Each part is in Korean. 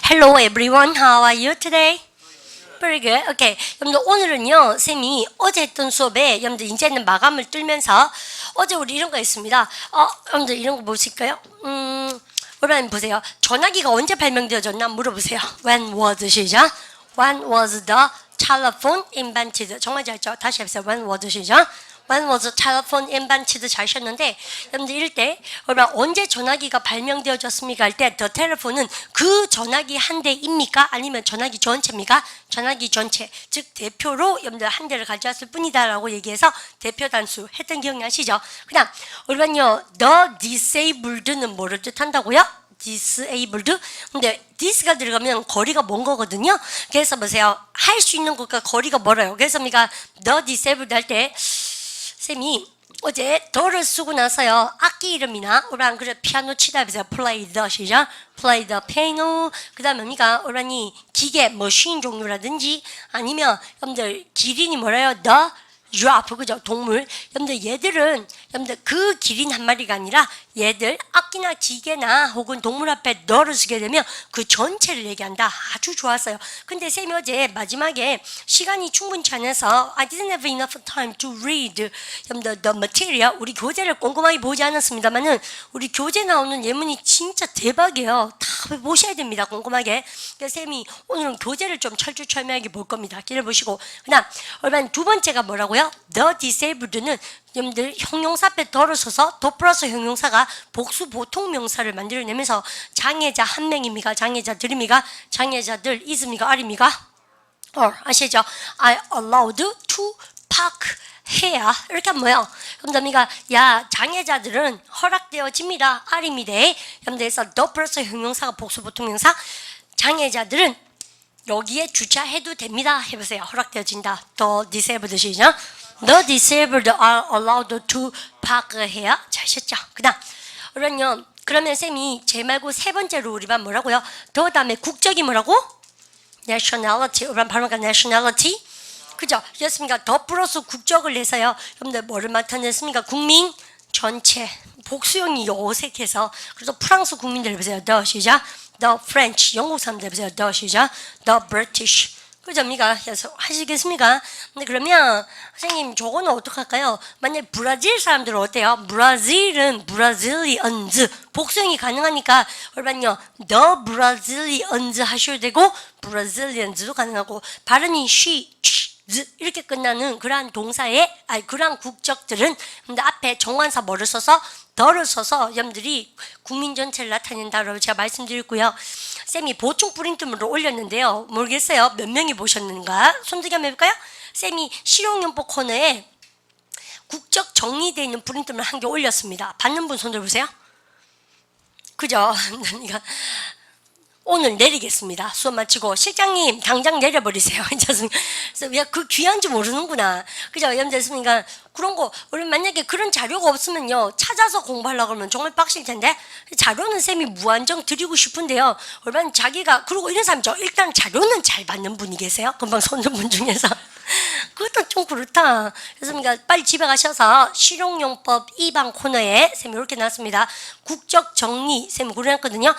Hello everyone, how are you today? Very good. Okay. 여러분들 오늘은요, 쌤이 어제 했던 수업에 여러분들 이제는 마감을 뚫면서 어제 우리 이런 거 했습니다. 여러분들 이런 거 보실까요? 여러분 보세요. 전화기가 언제 발명되어졌나 물어보세요. When was 시작? When was the telephone invented? 정말 잘죠? 다시 해보세요. When was 시작? When was the telephone invented? 잘 하셨는데 여러분들 이럴 때 여러분 언제 전화기가 발명되어졌습니까? 할 때 the telephone은 그 전화기 한 대입니까? 아니면 전화기 전체입니까? 전화기 전체 즉 대표로 여러분들 한 대를 가져왔을 뿐이다 라고 얘기해서 대표 단수 했던 기억나시죠? 그다음 여러분요 the disabled는 뭐를 뜻한다고요? disabled. 근데 this가 들어가면 거리가 먼 거거든요. 그래서 보세요. 할 수 있는 것과 거리가 멀어요. 그래서 우리가 the disabled 할 때 쌤이 어제 더를 쓰고 나서요. 악기 이름이나 오란 그래 피아노 치다 해보세요. play the 시작. play the piano. 그 다음에 우리가 오란이 기계, 머신 종류라든지 아니면 여러분들 기린이 뭐래요? the giraffe 그죠? 동물. 여러분들 얘들은 여러분들 그 기린 한 마리가 아니라 얘들 악기나 기계나 혹은 동물 앞에 너를 쓰게 되면 그 전체를 얘기한다. 아주 좋았어요. 근데 쌤이 어제 마지막에 시간이 충분치 않아서 I didn't have enough time to read the material. 우리 교재를 꼼꼼하게 보지 않았습니다만은 우리 교재 나오는 예문이 진짜 대박이에요. 다 보셔야 됩니다. 꼼꼼하게. 그래서 쌤이 오늘은 교재를 좀 철두철미하게 볼 겁니다. 기다려보시고. 그다음 여러분 두 번째가 뭐라고요? The disabled는 여러분들 형용사 앞에 더를 써서 더 플러스 형용사가 복수 보통 명사를 만들어내면서 장애자 한 명입니까? 장애자들입니까? 장애자들 is입니까? are입니까? 아시죠? I allowed to park here 이렇게 하면 뭐예요? 여러분들 야 장애자들은 허락되어집니다. are입니다. 여러분들에서 the 플러스 형용사가 복수 보통 명사 장애자들은 여기에 주차해도 됩니다. 해보세요. 허락되어진다. The disabled 시죠? The disabled are allowed to park here. 잘 하셨죠? 그 다음 그러면 쌤이 제 말고 세 번째로 우리 반 뭐라고요? 더 다음에 국적이 뭐라고? nationality. 우리 반 발음가 nationality. 그죠? 그렇습니까? 더 플러스 국적을 내서요. 여러분들 뭐를 나타냈습니까? 국민 전체. 복수형이 어색해서 그래서 프랑스 국민들 보세요. The 시작. The French. 영국 사람들 보세요. The 시작. The British. 그죠입니까? 하시겠습니까? 근데 그러면 선생님 저거는 어떡할까요? 만약에 브라질 사람들은 어때요? 브라질은 브라질리언즈 복수형이 가능하니까 여러분요 the Brazilians 하셔도 되고 브라질리언즈도 가능하고 발음이 she, 이렇게 끝나는 그러한 동사의 그러한 국적들은 앞에 정관사 뭐를 써서 더를 써서 여러분들이 국민 전체를 나타낸다라고 제가 말씀드렸고요. 쌤이 보충 프린트물을 올렸는데요. 모르겠어요. 몇 명이 보셨는가? 손들기 한번 해볼까요? 쌤이 실용용법 코너에 국적 정리되어 있는 프린트물 한 개 올렸습니다. 받는 분 손 들어보세요. 그죠? 그러니까 오늘 내리겠습니다. 수업 마치고 실장님 당장 내려버리세요. 그래서 왜 그 귀한지 모르는구나. 그죠? 여러분들 그런 거 우리 만약에 그런 자료가 없으면요 찾아서 공부하려고 그러면 정말 빡실 텐데 자료는 쌤이 무한정 드리고 싶은데요. 얼마나 자기가 그리고 이런 사람이죠. 일단 자료는 잘 받는 분이 계세요. 금방 손든 분 중에서. 그것도 좀 그렇다. 그래서 빨리 집에 가셔서 실용용법 2반 코너에 쌤이 이렇게 놨습니다. 국적 정리 쌤이 그려놨거든요.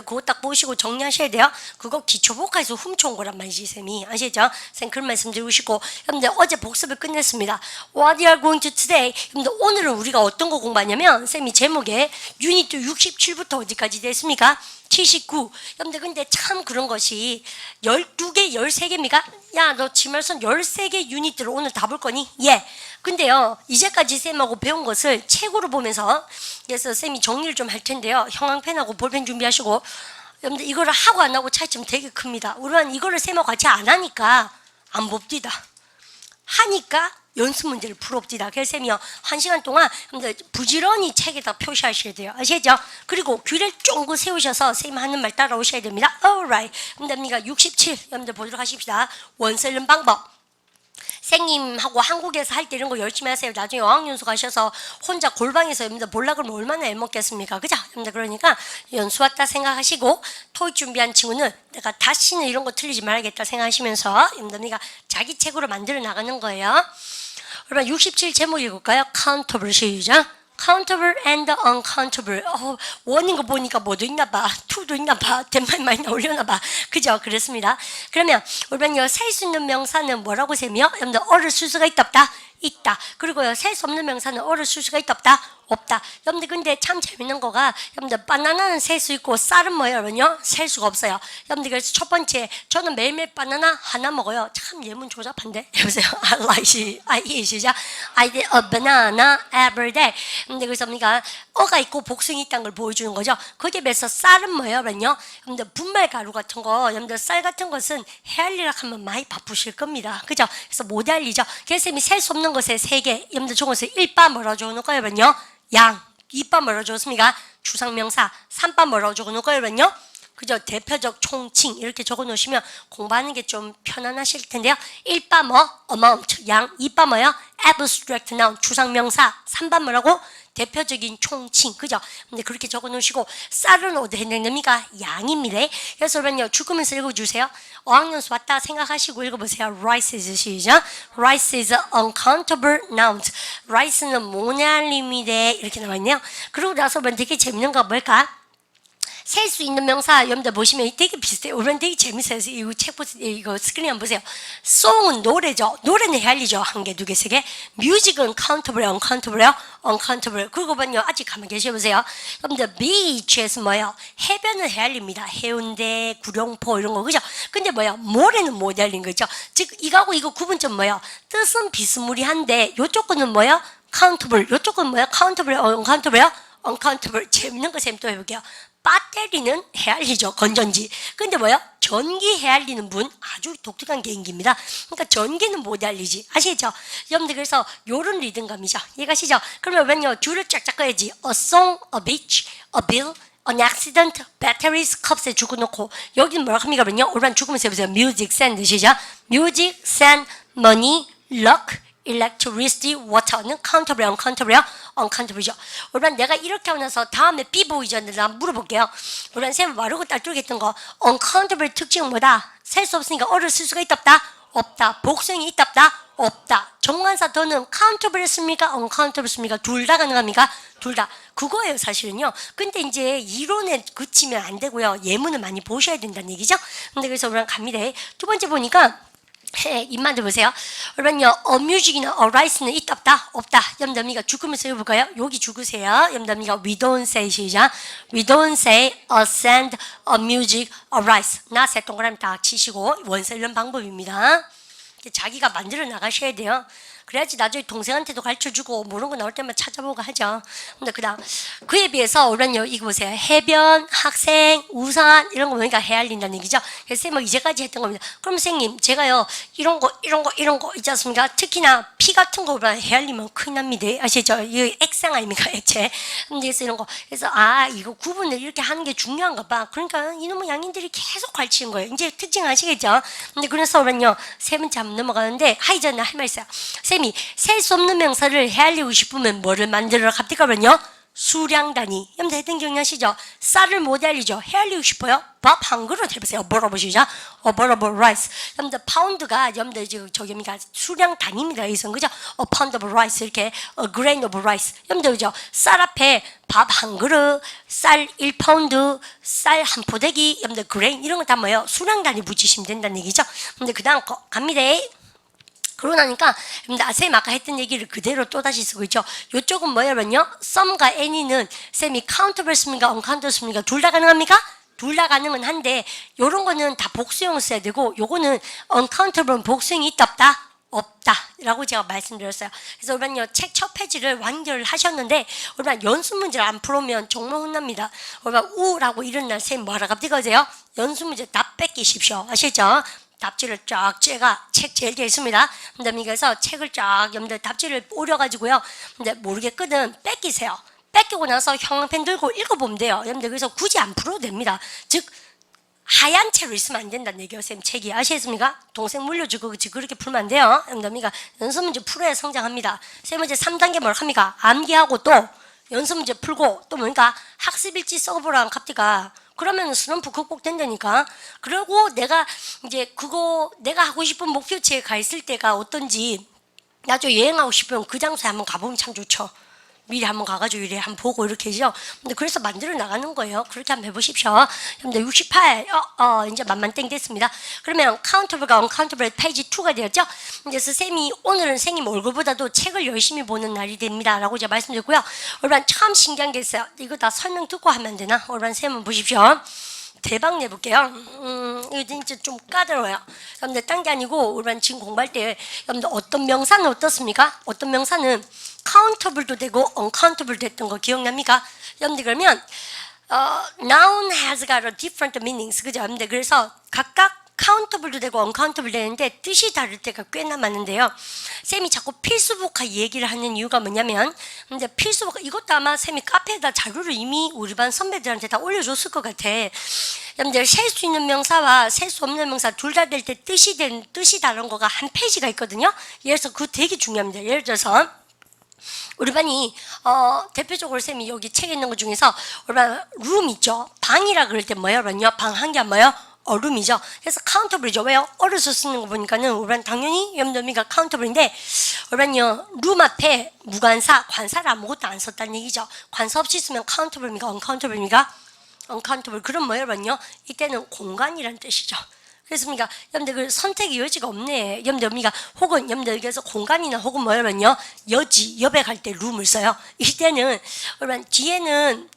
그거 딱 보시고 정리하셔야 돼요. 그거 기초복화에서 훔쳐온 거란 말이지 쌤이. 아시죠? 쌤 그런 말씀 드리고 싶고 여러분들 어제 복습을 끝냈습니다. What you are going to today? 여러분들 오늘은 우리가 어떤 거 공부하냐면 쌤이 제목에 유니트 67부터 어디까지 됐습니까? 79. 여러분들 근데 참 그런 것이 12개, 13개입니까? 야, 너 지말선 13개 유닛들을 오늘 다 볼 거니? 예. 근데요, 이제까지 쌤하고 배운 것을 책으로 보면서 그래서 쌤이 정리를 좀 할 텐데요. 형광펜하고 볼펜 준비하시고 여러분들 이거를 하고 안 하고 차이점 되게 큽니다. 우리는 이거를 쌤하고 같이 안 하니까 안 봅디다. 하니까 연습 문제를 풀어봅디다. 그래서 쌤이요 1시간 동안 여러분들 부지런히 책에다 표시하셔야 돼요. 아시죠? 그리고 귀를 쫑긋 세우셔서 쌤 하는 말 따라오셔야 됩니다. Alright. 여러분들 67 여러분들 보도록 하십시다. 원서 읽는 방법. 선생님하고 한국에서 할 때 이런 거 열심히 하세요. 나중에 어학연수 가셔서 혼자 골방에서 여러분들 보려고 그러면 얼마나 애먹겠습니까? 그죠? 여러분들 그러니까 연수 왔다 생각하시고 토익 준비한 친구는 내가 다시는 이런 거 틀리지 말아야겠다 생각하시면서 여러분들 자기 책으로 만들어 나가는 거예요. 여러분 67 제목 읽을까요? 카운터블 시작. countable and uncountable. 원인 거 보니까 뭐도 있나 봐. to도 있나 봐. 된말 많이 나오려나 봐. 그죠? 그렇습니다. 그러면 우리는요, 셀 수 있는 명사는 뭐라고 세며? 여러분들, 어를 쓸 수가 있다, 없다? 있다. 그리고요, 셀 수 없는 명사는 어를 쓸 수가 있다, 없다? 없다. 여러분들, 근데 참 재밌는 거가, 여러분들, 바나나는 셀 수 있고, 쌀은 뭐예요, 여러분요? 셀 수가 없어요. 여러분들, 그래서 첫 번째, 저는 매일매일 바나나 하나 먹어요. 참 예문 조잡한데? 여보세요? I eat, 시작. I eat a banana every day. 근데 그래서 우리가 어가 있고 복숭이 있다는 걸 보여주는 거죠. 거기에 비해서 쌀은 뭐예요, 여러분요? 여러분들, 분말 가루 같은 거, 여러분들, 쌀 같은 것은 헤알리라 하면 많이 바쁘실 겁니다. 그죠? 그래서 못 알리죠. 그래서 이미 셀 수 없는 것에 세 개, 여러분들 적어서 1바 뭐라고 적어놓을까요, 여러분요? 양. 2바 뭐라고 적었습니까? 주상명사. 3바 뭐라고 적어놓을까요, 여러분요? 그죠? 대표적 총칭 이렇게 적어놓으시면 공부하는 게 좀 편안하실 텐데요. 1바 뭐? amount, 양. 2바 뭐요? abstract noun, 주상명사. 3바 뭐라고? 대표적인 총칭. 그죠? 근데 그렇게 적어놓으시고 쌀은 어디에 해당됩니까? 양입니다. 그래서 그러면요, 죽으면서 읽어주세요. 어학연수 왔다 생각하시고 읽어보세요. Rice is, 시작. Rice is uncountable nouns. Rice는 모날림이래. 이렇게 나와있네요. 그러고 나서 되게 재밌는 거 뭘까? 셀 수 있는 명사 여러분들 보시면 되게 비슷해요. 우리는 되게 재밌어요. 이거 책 보세요. 이거 스크린 한번 보세요. Song은 노래죠. 노래는 헤알리죠. 한 개, 두 개, 세 개. Music은 countable, uncountable, uncountable. 그리고 보면요, 아직 가만 계셔보세요. 여러분들 beach에서 뭐예요? 해변은 헤알립니다. 해운대, 구룡포 이런 거, 그죠? 근데 뭐예요? 모래는 못 헤알린 거죠. 즉 이거하고 이거 구분점 뭐예요? 뜻은 비스무리한데 요쪽 거는 뭐예요? countable. 요쪽 건 뭐예요? countable, uncountable, uncountable. 재밌는 거 쌤 또 해볼게요. 배터리는 헤알리죠. 건전지. 근데 뭐요? 전기 헤알리는 분 아주 독특한 개인기입니다. 그러니까 전기는 못 헤알리지. 아시죠? 여러분들 그래서 요런 리듬감이죠. 이해가시죠? 그러면 왜요? 줄을 쫙쫙 꺼야지. A song, a beach, a bill, an accident, batteries, cups에 죽어놓고 여기는 뭐라고 합니까? 우리만 죽으면서 해보세요. music, sand 시작. music, sand, money, luck, electricity, water는 countable, uncountable, uncountable. 우리는 내가 이렇게 하고 나서 다음에 B 보이죠? 나 물어볼게요. 우리는 쌤 마르고 딸뚜기 했던 거 uncountable 특징은 뭐다? 셀 수 없으니까 어를 쓸 수가 있다 없다? 없다. 복수형이 있다 없다? 없다. 정관사 더는 countable 씁니까? uncountable 씁니까? 둘 다 가능합니까? 둘 다. 그거예요 사실은요. 근데 이제 이론에 그치면 안 되고요. 예문을 많이 보셔야 된다는 얘기죠. 근데 그래서 우리는 갑니다. 두 번째 보니까 입만 들보세요. 그러면요, music이나 rice는 있다 없다? 없다. 염담이가 죽으면서 해볼까요? 여기 죽으세요. 염담이가 we don't say 시작. We don't say a sand, a music, a rice. 나 세 동그라미 다 치시고 원서 이런 방법입니다. 자기가 만들어 나가셔야 돼요. 그래야지 나중에 동생한테도 가르쳐주고 모르는 거 나올 때만 찾아보고 하죠. 근데 그다음 그에 비해서 우리는요, 이거 보세요. 해변, 학생, 우산 이런 거 보니까 헤알린다는 얘기죠. 그래서 쌤은 이제까지 했던 겁니다. 그럼 선생님 제가요 이런 거 있지 않습니까? 특히나 피 같은 거보다 헤알리면 큰일 납니다. 아시죠? 이거 액상 아닙니까? 액체. 그래서 이런 거. 그래서 이거 구분을 이렇게 하는 게 중요한가 봐. 그러니까 이놈의 양인들이 계속 가르치는 거예요. 이제 특징 아시겠죠? 근데 그래서 우리는요 세 번째 한번 넘어가는데 하기 전에 할 말 있어요. 쌤이 셀 수 없는 명사를 헤알리고 싶으면 뭐를 만들어 갑니까? 그러면요 수량 단위. 여러분들 했던 기억나시죠? 쌀을 못 헤알리죠? 헤알리고 싶어요? 밥 한 그릇 해보세요. 뭐라고 시작? 뭐라고 rice. 여러분들 파운드가 여러분들 지금 저기입니까? 수량 단위입니다. 여기서 그죠? A pound of rice 이렇게 a grain of rice. 여러분들 그죠? 쌀 앞에 밥 한 그릇, 쌀 1파운드, 쌀 한 포대기, 여러분들 grain 이런 거 다 뭐예요? 수량 단위 붙이시면 된다는 얘기죠. 근데 그다음 거 갑니다. 그러고 나니까 쌤 아까 했던 얘기를 그대로 또다시 쓰고 있죠. 이쪽은 뭐냐면요, some과 any는 쌤이 countable 씁니까? uncountable 씁니까? 둘 다 가능합니까? 둘 다 가능은 한데 요런 거는 다 복수형 써야 되고 요거는 uncountable 복수형이 있다 없다? 없다 라고 제가 말씀드렸어요. 그래서 우리는요 책 첫 페이지를 완결을 하셨는데 우리는 연습 문제를 안 풀으면 정말 혼납니다. 우리가 우라고 이런 날 쌤 뭐하라 갑자기 하세요? 연습 문제 다 뺏기십시오. 아시죠? 답지를 쫙 제가 책 제일 뒤에 있습니다. 그래서 책을 쫙 여러분들 답지를 오려가지고요. 근데 모르겠거든 뺏기세요. 뺏기고 나서 형광펜 들고 읽어보면 돼요. 여러분들 그래서 굳이 안 풀어도 됩니다. 즉 하얀 채로 있으면 안 된다는 얘기예요. 쌤 책이 아시겠습니까? 동생 물려주고 그렇게 풀면 안 돼요. 여러분들 연습 문제 풀어야 성장합니다. 쌤은 이제 3단계 뭘 합니까? 암기하고 또 연습 문제 풀고 또 뭡니까? 학습일지 써보라는 갑디가 그러면 슬럼프 극복된다니까. 그리고 내가 이제 그거 내가 하고 싶은 목표치에 가 있을 때가 어떤지 나중에 여행하고 싶으면 그 장소에 한번 가보면 참 좋죠. 미리 한번 가가지고 이래 한번 보고 이렇게죠. 근데 그래서 만들어 나가는 거예요. 그렇게 한번 해보십시오. 근데 68, 이제 만만땡 됐습니다. 그러면 카운터블과 언카운터블 페이지 2가 되었죠. 이제 선생님이 오늘은 선생님 얼굴보다도 책을 열심히 보는 날이 됩니다. 라고 제가 말씀드렸고요. 여러분 참 신기한 게 있어요. 이거 다 설명 듣고 하면 되나? 여러분 선생님 보십시오. 대박 내볼게요. 이거 진짜 좀 까다로워요. 여러분들 딴 게 아니고 우리는 지금 공부할 때 여러분들 어떤 명사는 어떻습니까? 어떤 명사는 카운터블도 되고 언카운터블 됐던 거 기억납니까? 여러분들 그러면 noun has got a different meanings. 그죠? 여러분들 그래서 각각 카운터블도 되고 언카운터블 되는데 뜻이 다를 때가 꽤나 많은데요. 쌤이 자꾸 필수복화 얘기를 하는 이유가 뭐냐면 근데 필수복화 이것도 아마 쌤이 카페에다 자료를 이미 우리 반 선배들한테 다 올려줬을 것 같아. 여러분들 셀 수 있는 명사와 셀 수 없는 명사 둘 다 될 때 뜻이 다른 거가 한 페이지가 있거든요. 예를 들어서 그거 되게 중요합니다. 예를 들어서 우리 반이 대표적으로 쌤이 여기 책에 있는 것 중에서 우리 반 룸 있죠. 방이라 그럴 때 뭐예요? 방 한 개 뭐예요? 룸이죠. 그래서 카운터블이죠. 왜요? 어려서 쓰는 거 보니까는 우리 반 당연히 염도미가 카운터블인데 우리 반요 룸 앞에 무관사, 관사를 아무것도 안 썼다는 얘기죠. 관사 없이 쓰면 카운터블입니까? 언카운터블입니까? 언카운터블. 그럼 뭐예요? 이때는 공간이란 뜻이죠. 그렇습니까? 여러분들 그 선택의 여지가 없네. 여러분들 혹은 여러분들 그래서 공간이나 혹은 뭐냐면요 여지, 여백할 때 룸을 써요. 이때는 여러분 뒤에는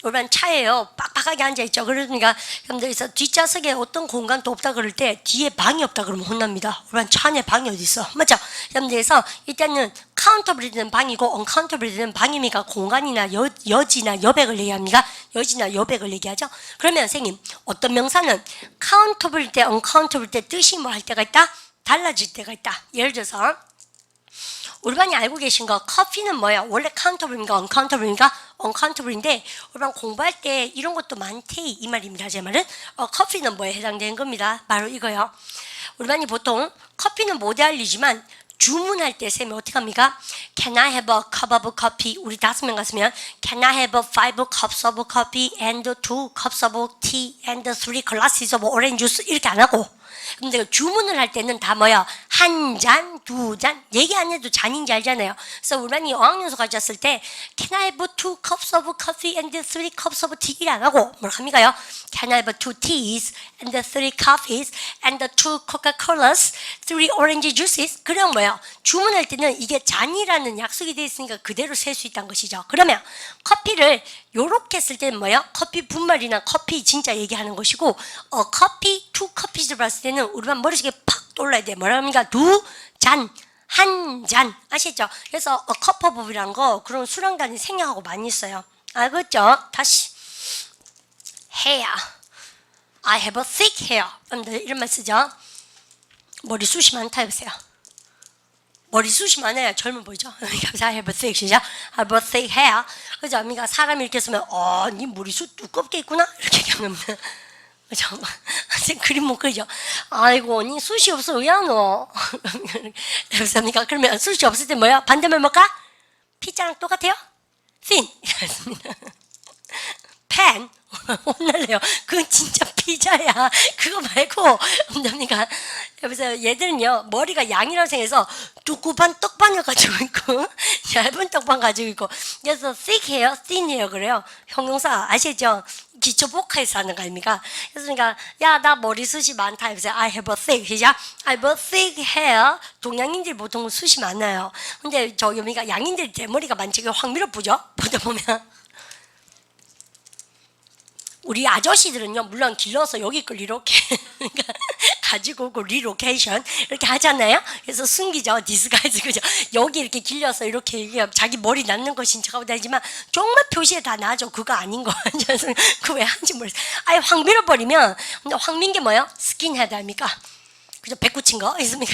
여러분 차에요 빡빡하게 앉아있죠. 그러니까 여러분들 뒷좌석에 어떤 공간도 없다 그럴 때 뒤에 방이 없다 그러면 혼납니다. 여러분 차 안에 방이 어디 있어? 맞죠? 여러분들에서 이때는 카운터블이 되는 방이고 언카운터블이 되는 방입니까? 공간이나 여지나 여백을 얘기합니까? 여지나 여백을 얘기하죠. 그러면 선생님 어떤 명사는 카운터블 때 언카운터블 때 뜻이 뭐 할 때가 있다? 달라질 때가 있다. 예를 들어서 우리 반이 알고 계신 거 커피는 뭐야? 원래 카운터블입니까? 언카운터블입니까? 언카운터블인데 우리 반 공부할 때 이런 것도 많대 이 말입니다. 제 말은 커피는 뭐에 해당되는 겁니다. 바로 이거요. 우리 반이 보통 커피는 못 알리지만 주문할 때 쌤이 어떻게 합니까? Can I have a cup of coffee? 우리 5명 갔으면 Can I have 5 cups of coffee and 2 cups of tea and 3 glasses of orange juice 이렇게 안 하고 근데 주문을 할 때는 다 뭐야? 한 잔, 두 잔 얘기 안 해도 잔인지 알잖아요. 그래서 우리 반이 어학연수 가졌을 때 Can I have 2 cups of coffee and 3 cups of tea 안 하고 뭐라 합니까요? Can I have 2 teas and 3 coffees and 2 Coca-Colas, 3 orange juices 그럼 뭐야? 주문할 때는 이게 잔이라는 약속이 되어 있으니까 그대로 셀 수 있다는 것이죠. 그러면 커피를 요렇게 쓸 때는 뭐야? 커피 분말이나 커피 진짜 얘기하는 것이고 커피, 2 커피를 봤을 때는 우리 반 머릿속에 팍 떠올라야 돼. 뭐라 합니까? 2 잔, 한 잔 아시죠? 그래서 컵오브라는 거 그런 수량단위 생략하고 많이 써요. 알겠죠? 다시 hair, I have a thick hair 이런 말 쓰죠. 머리숱이 많다 해보세요. 머리숱이 많아야 젊어 보이죠? I have a thick, 시작. I have a thick hair. 그죠? 그러니까 사람이 이렇게 쓰면 네 머리숱 두껍게 있구나 이렇게 얘기하면 그죠? 그림 못 그리죠? 아이고 니 숱이 없어 왜 안 와? 그렇습니까? 그러면 숱이 없을 때 뭐야? 반대말 뭘까? 피자랑 똑같아요? thin 이렇습니다. pen 혼날래요. 그건 진짜 피자야. 그거 말고 뭡니까? 그래서 얘들은요 머리가 양이라고 생각해서 두꺼운 떡반을 가지고 있고 얇은 떡반 가지고 있고 그래서 thick hair, thin hair 그래요. 형용사 아시죠? 기초복화에서 하는 거 아닙니까? 그래서 그러니까 야 나 머리숱이 많다 해보세요. I have a thick 시작. I have a thick hair. 동양인들이 보통 숱이 많아요. 근데 저 여기가 양인들이 대머리가 많지 확 밀어보죠? 보다 보면 우리 아저씨들은요 물론 길러서 여기 걸 이렇게 가지고 오고 리로케이션 이렇게 하잖아요. 그래서 숨기죠. 디스가이즈 그죠. 여기 이렇게 길려서 이렇게 자기 머리 낳는 것인 척하고 다니지만 정말 표시에 다 나죠. 그거 아닌 거. 그거 왜 하는지 모르겠어요. 아예 확 밀어버리면 근데 확 민 게 뭐예요? 스킨헤드 아닙니까? 그죠? 배 꽂힌 거 있습니까?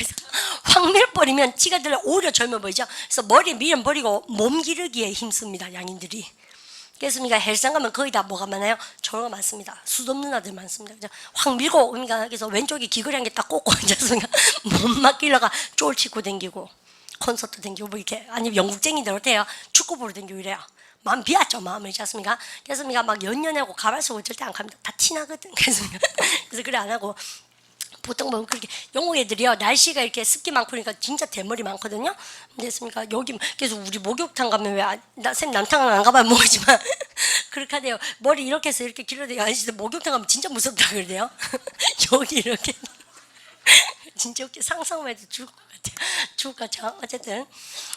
확 밀어버리면 지가들 오히려 젊어 보이죠. 그래서 머리 밀어버리고 몸 기르기에 힘씁니다. 양인들이. 그렇습니까? 헬스장 가면 거의 다 뭐가 많아요? 저런 거 많습니다. 숱 없는 아들 많습니다. 그죠? 확 밀고 그러니까 그래서 왼쪽에 귀걸이한 게 딱 꽂고 앉았습니까? 몸만 길러가 쫄치고 댕기고 콘서트 댕기고 뭐 이렇게 아니면 영국쟁이들 어때요? 축구 보러 댕기고 이래요. 마음 비었죠 마음을 있지 않습니까? 그렇습니까? 막 연연하고 가발 쓰고 절대 안 갑니다. 다 티나거든. 그래서 그래 안 하고 보통 보면 그렇게 영어 애들이요 날씨가 이렇게 습기 많고 그러니까 진짜 대머리 많거든요. 됐습니까? 여기 그래서 우리 목욕탕 가면 왜쌤 남탕은 안 가봐야 모르지만 그렇게 하대요. 머리 이렇게 해서 이렇게 길러대요. 아저씨들 목욕탕 가면 진짜 무섭다 그러대요. 여기 이렇게 진짜 웃겨. 상상만 해도 죽을 것 같아요. 죽을 것 같아요. 어쨌든.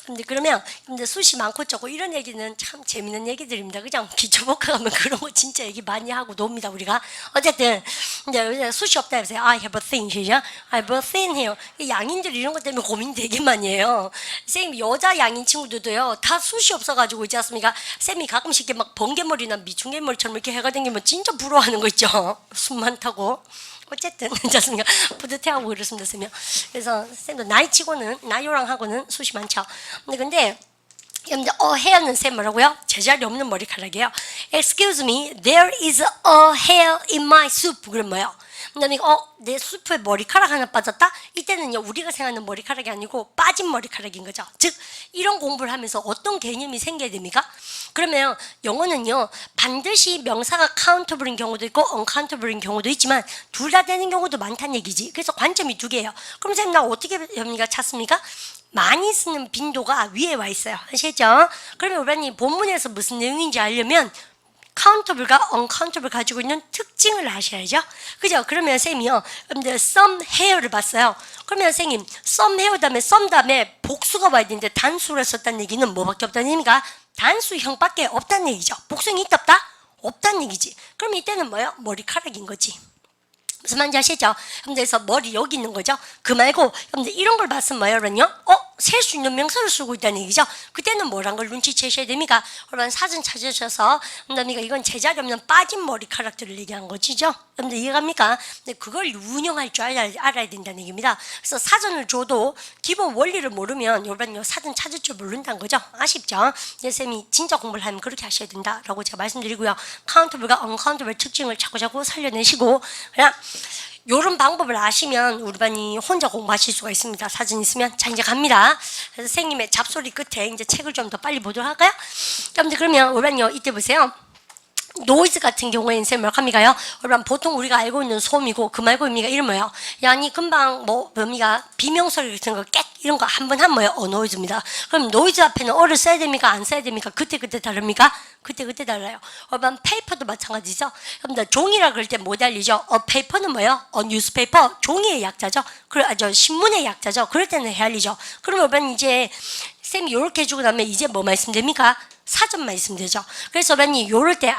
근데 숱이 많고 적고 이런 얘기는 참 재밌는 얘기들입니다. 그냥 기초복화 가면 그런 거 진짜 얘기 많이 하고 놉니다, 우리가. 어쨌든, 이제 숱이 없다 해보세요. I have a thin, 시죠? I have a thin 해요. 양인들 이런 것 때문에 고민 되게 많이 해요. 쌤, 여자 양인 친구들도요, 다 숱이 없어가지고 있지 않습니까? 쌤이 가끔씩 이렇게 막 번개머리나 미충개머리처럼 이렇게 해가 다니면 진짜 부러워하는 거 있죠? 숱 많다고. 어쨌든 괜찮습니다. 뿌듯해하고 그렇습니다, 쌤이. 그래서 쌤도 나이치고는 나이랑하고는 숱이 많죠. 근데 hair는 쌤 뭐라고요? 제자리 없는 머리카락이에요. Excuse me, there is a hair in my soup. 그럼 뭐예요? 그다음에 내 수프에 머리카락 하나 빠졌다? 이때는요 우리가 생각하는 머리카락이 아니고 빠진 머리카락인 거죠. 즉 이런 공부를 하면서 어떤 개념이 생겨야 됩니까? 그러면 영어는요 반드시 명사가 countable인 경우도 있고 uncountable인 경우도 있지만 둘 다 되는 경우도 많다는 얘기지. 그래서 관점이 두 개예요. 그럼 선생님 나 어떻게 찾습니까? 많이 쓰는 빈도가 위에 와 있어요. 아시겠죠? 그러면 우리가 본문에서 무슨 내용인지 알려면 countable,과 uncountable 가지고 있는 특징을 아셔야죠. 그죠? 그러면 쌤이요. some hair를 봤어요. 그러면 선생님 some hair 다음에 some 다음에 복수가 와야 되는데 단수를 썼다는 얘기는 뭐밖에 없다는 얘기입니까? 단수형밖에 없다는 얘기죠. 복수형이 있다 없다? 없다는 얘기지. 그럼 이때는 뭐예요? 머리카락인 거지. 무슨 말인지 아시죠? 그래서 머리 여기 있는 거죠. 그 말고 여러분들 이런 걸 봤으면 뭐예요? 그러면요? 셀 수 있는 명사를 쓰고 있다는 얘기죠. 그때는 뭐란 걸 눈치채셔야 됩니까? 여러분 사진 찾으셔서 그러니까 이건 제자리 없는 빠진 머리카락들을 얘기한 거지죠. 여러분들 이해갑니까? 근데 그걸 운영할 줄 알아야 된다는 얘기입니다. 그래서 사전을 줘도 기본 원리를 모르면 여러분 사전 찾을 줄 모른다는 거죠. 아쉽죠? 쌤이 진짜 공부를 하면 그렇게 하셔야 된다라고 제가 말씀드리고요. 카운터블과 언카운터블 특징을 자꾸자꾸 살려내시고 그냥 요런 방법을 아시면 우리 반이 혼자 공부하실 수가 있습니다. 사진 있으면. 자, 이제 갑니다. 그래서 선생님의 잡소리 끝에 이제 책을 좀 더 빨리 보도록 할까요? 여러분들 그러면 우리 반요, 이때 보세요. 노이즈 같은 경우에는 쌤 뭐합니까요? 여러분 보통 우리가 알고 있는 소음이고 그 말고 의미가 이런 뭐예요? 야니 금방 뭡니까? 비명소리 같은 거 깨 이런 거 한 번 하면 뭐예요? 노이즈입니다. 그럼 노이즈 앞에는 어를 써야 됩니까? 안 써야 됩니까? 그때 다릅니까? 그때 달라요. 여러분 페이퍼도 마찬가지죠. 여러분들 종이라 그럴 때 뭐 달리죠? 페이퍼는 뭐예요? 뉴스페이퍼 종이의 약자죠. 신문의 약자죠. 그럴 때는 헤알리죠. 그럼 여러분 이제 쌤이 이렇게 해주고 나면 이제 뭐 말씀됩니까? 사전만 있으면 되죠. 그래서 여러분이 요럴 때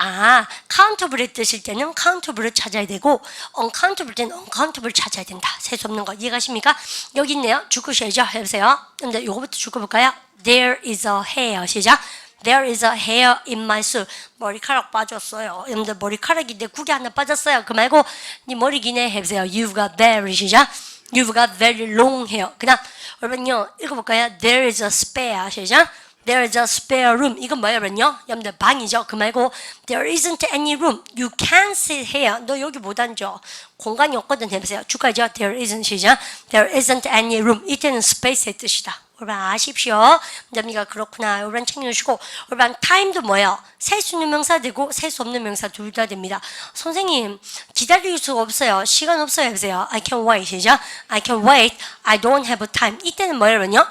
카운터블을 뜨실 때는 카운터블을 찾아야 되고 언카운터블 때는 언카운터블을 찾아야 된다. 셀 수 없는 거 이해가십니까? 여기 있네요. 죽으셔야죠. 해보세요. 근데 요거부터 죽어볼까요? There is a hair. 시작. There is a hair in my soup. 머리카락 빠졌어요. 여러분들 머리카락이 내 국에 하나 빠졌어요. 그 말고 네 머리 기네 해보세요. You've got very. 시작. You've got very long hair. 그다음 여러분요 읽어볼까요? There is a spare. 시작. There is a spare room. 이건 뭐예요, 여러분요? 여러분들 방이죠. 그 말고 there isn't any room. You can sit here. 너 여기 못 앉아. 공간이 없거든. 해보세요. 주가죠. There isn't. 시작. There isn't any room. 이때는 space의 뜻이다. 여러분 아십시오. 여러분이가 그렇구나. 여러분 챙겨주시고 여러분 time도 뭐예요? 셀 수 있는 명사 되고 셀 수 없는 명사 둘 다 됩니다. 선생님 기다릴 수가 없어요. 시간 없어요. 해보세요. I can wait. 시작. I can wait. I don't have time. 이때는 뭐예요, 여러분요?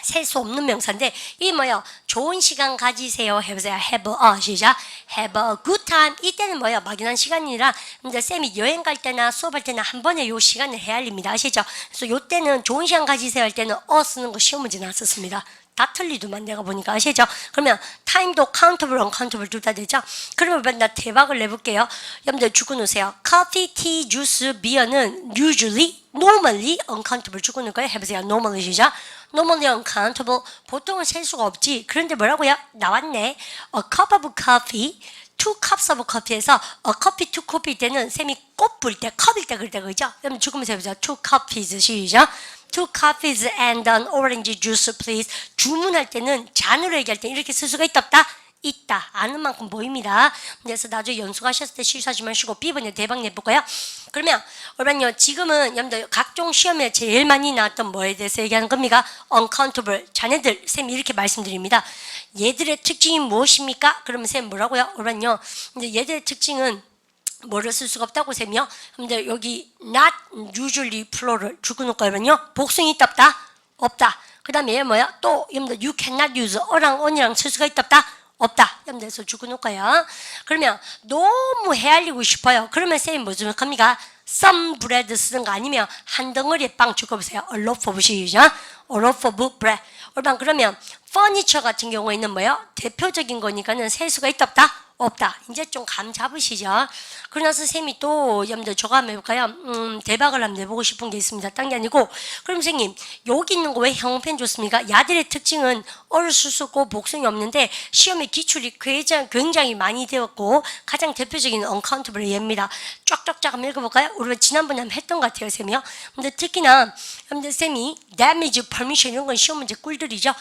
셀 수 없는 명사인데 이 뭐예요? 좋은 시간 가지세요. 해보세요. Have a. 시작. Have a good time. 이때는 뭐예요? 막연한 시간이라 근데 쌤이 여행 갈 때나 수업할 때나 한 번에 요 시간을 헤아립니다. 아시죠? 그래서 요 때는 좋은 시간 가지세요 할 때는 쓰는 거 시험 문제 나왔었습니다. 다 틀리더만 내가 보니까 아시죠? 그러면 time도 countable, uncountable 둘 다 되죠? 그러면 나 대박을 내볼게요. 여러분들 적어놓으세요. coffee, tea, juice, beer는 usually, normally, uncountable 적어놓을 거예요. 해보세요. normally 시작. normally uncountable 보통은 셀 수가 없지. 그런데 뭐라고요? 나왔네. A cup of coffee, two cups of coffee에서 a coffee, two coffee 때는 쌤이 꽃 불 때, 컵일 때 그럴 때 그죠? 여러분 죽으면서 해보세요. two coffees 시작. Two coffees and an orange juice, please. 주문할 때는 잔으로 얘기할 때 이렇게 쓸 수가 있다 없다? 있다. 아는 만큼 보입니다. 그래서 나중에 연수하셨을 때 실수하지 마시고 B번에 대박 내볼까요? 그러면 여러분요 지금은 여러분들 각종 시험에 제일 많이 나왔던 뭐에 대해서 얘기하는 겁니까? uncountable. 자네들 쌤 이렇게 말씀드립니다. 얘들의 특징이 무엇입니까? 그러면 쌤 뭐라고요? 여러분요 이제 얘들의 특징은 뭐를 쓸 수가 없다고 셈이요. 근데 여기 not usually plural 죽어놓을까요? 복숭이 있다 없다? 없다. 그 다음에 얘 뭐야? 또 여러분들 you cannot use 어랑 on이랑 쓸 수가 있다 없다? 없다. 여러분들에서 죽어놓을까요? 그러면 너무 헤아리고 싶어요. 그러면 쌤이 뭐 좀 합니까? some bread 쓰든가 아니면 한 덩어리의 빵 죽어보세요. a loaf of 시죠? a loaf of bread. 얼마 그러면 furniture 같은 경우에는 뭐예요? 대표적인 거니까는 셀 수가 있다 없다? 없다. 이제 좀 감 잡으시죠? 그러나서 쌤이 또 여러분들 저거 한번 해볼까요? 대박을 한번 내보고 싶은 게 있습니다. 딴 게 아니고 그럼 선생님 여기 있는 거 왜 형용펜 줬습니까? 야들의 특징은 어를 쓸 수 없고 복성이 없는데 시험에 기출이 굉장히 많이 되었고 가장 대표적인 uncountable 얘입니다. 쫙쫙쫙 한번 읽어볼까요? 우리가 지난번에 한번 했던 것 같아요, 쌤이요. 근데 특히나 여러분들 쌤이 damage, permission 이런 건 시험 문제 꿀들이죠.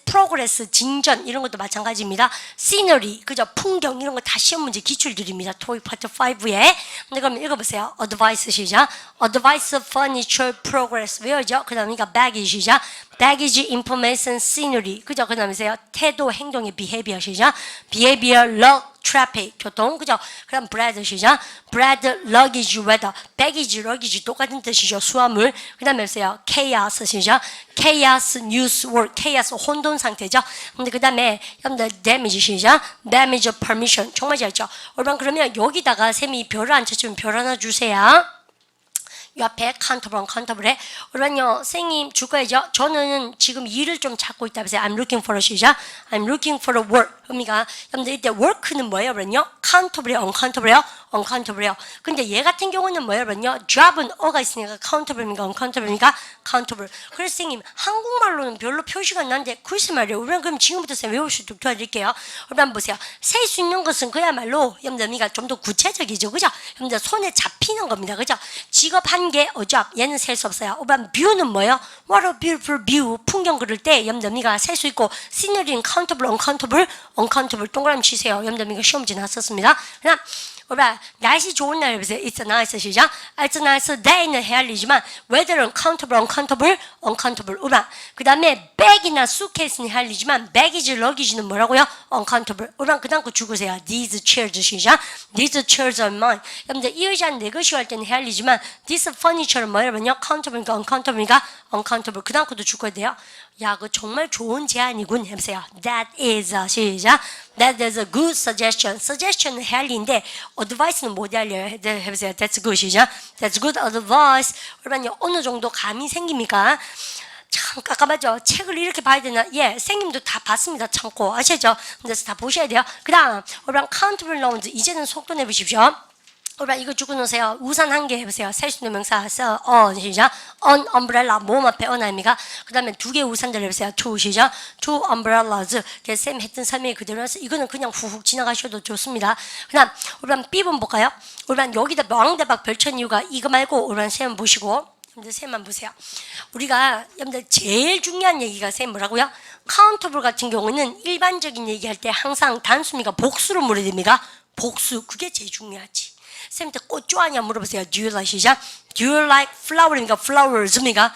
프로그레스, 진전 이런 것도 마찬가지입니다. 시너리, 그죠? 풍경 이런 거 다 시험 문제 기출들입니다. 토익 파트 5에. 근데 그럼 읽어보세요. advice 시작. advice, furniture, progress 외워죠? 그 다음에 baggage 시작. baggage, information, scenery 그죠? 그 다음에요. 태도, 행동의 behavior 시작. behavior, luck, traffic 교통 그죠? 그럼 bread 시작. bread, luggage, weather baggage, luggage 똑같은 뜻이죠. 수화물. 그 다음에 보세요. chaos 시작. chaos, news, work chaos 혼돈 상태죠. 근데 그 다음에 여러분들 damage 시작. damage, permission 정말 잘죠. 얼마 그러면 여기다가 쌤이 별을 안 쳤으면 별 하나 주세요. 이 앞에 countable, uncountable에 그러면요 선생님 줄 거죠. 저는 지금 일을 좀 찾고 있다. 그래서 I'm looking for a 시작. I'm looking for a work. 의미가 여러분들 이때 work는 뭐예요? 그러면요 countable이요, uncountable이요, uncountable이요. 근데 얘 같은 경우는 뭐예요? 그러면요 job은 어가 있으니까 countable입니까, uncountable입니까? countable. 그래서 선생님 한국말로는 별로 표시가 안 나는데 글쎄 말이에요. 우리는 그럼 지금부터 선생님 외울 수 있도록 도와드릴게요. 그럼 보세요. 셀 수 있는 것은 그야말로 여러분들 좀 더 구체적이죠, 그죠? 여러분들 손에 잡히는 겁니다, 그죠? 직업 한 개, job 얘는 셀 수 없어요. 그럼 view는 뭐예요? What a beautiful view. 풍경 그릴 때 여러분들 셀 수 있고 scenery는 countable, uncountable, uncountable 동그라미 치세요. 여러분들 시험 문제 나왔었습니다. 그다음 날씨 좋은 날 보세요. It's a nice 시작. It's a nice day는 헤아리지만 weather는 countable, uncountable, uncountable. 그 다음에 bag이나 suitcase는 헤아리지만 baggage, luggage는 뭐라고요? uncountable. 그 다음 거 죽으세요. These chairs 시작. These chairs are mine. 여러분들 이 의자는 내 것이 할 때는 헤아리지만 this furniture는 뭐냐면요? countable입니까? uncountable입니까? uncountable. 그 다음 것도 죽어야 돼요. 야, 그 정말 좋은 제안이군. 해보세요. That is a 시작. That is a good suggestion. suggestion은 헤알리인데 advice는 못 헤알려요. 해보세요. That's good 시작. That's good advice. 그러면 어느 정도 감이 생깁니까? 참 깝깝하죠. 책을 이렇게 봐야 되나? 예, 선생님도 다 봤습니다. 참고 아시죠? 그래서 다 보셔야 돼요. 그 다음 그럼 countable nouns 이제는 속도 내보십시오. 이거 주고 놓으세요. 우산 한 개 해보세요. 셀 수 있는 명사 시작. on umbrella 모음 앞에 on 아닙니까? 그 다음에 두 개 우산들 해보세요. two 시작. two umbrellas. 쌤 했던 설명이 그대로라서 이거는 그냥 후훅 지나가셔도 좋습니다. 그 다음 우리 B번 볼까요? 우리 여기다 왕대박 별천 이유가 이거 말고 우리 쌤 보시고 여러분들 쌤만 보세요. 우리가 여러분들 제일 중요한 얘기가 쌤 뭐라고요? countable 같은 경우는 일반적인 얘기할 때 항상 단수입니까? 복수로 물어야 됩니까? 복수. 그게 제일 중요하지. 쌤한테 꽃 좋아하냐 물어보세요. Do you like 시작? Do you like flower입니까? flowers입니까?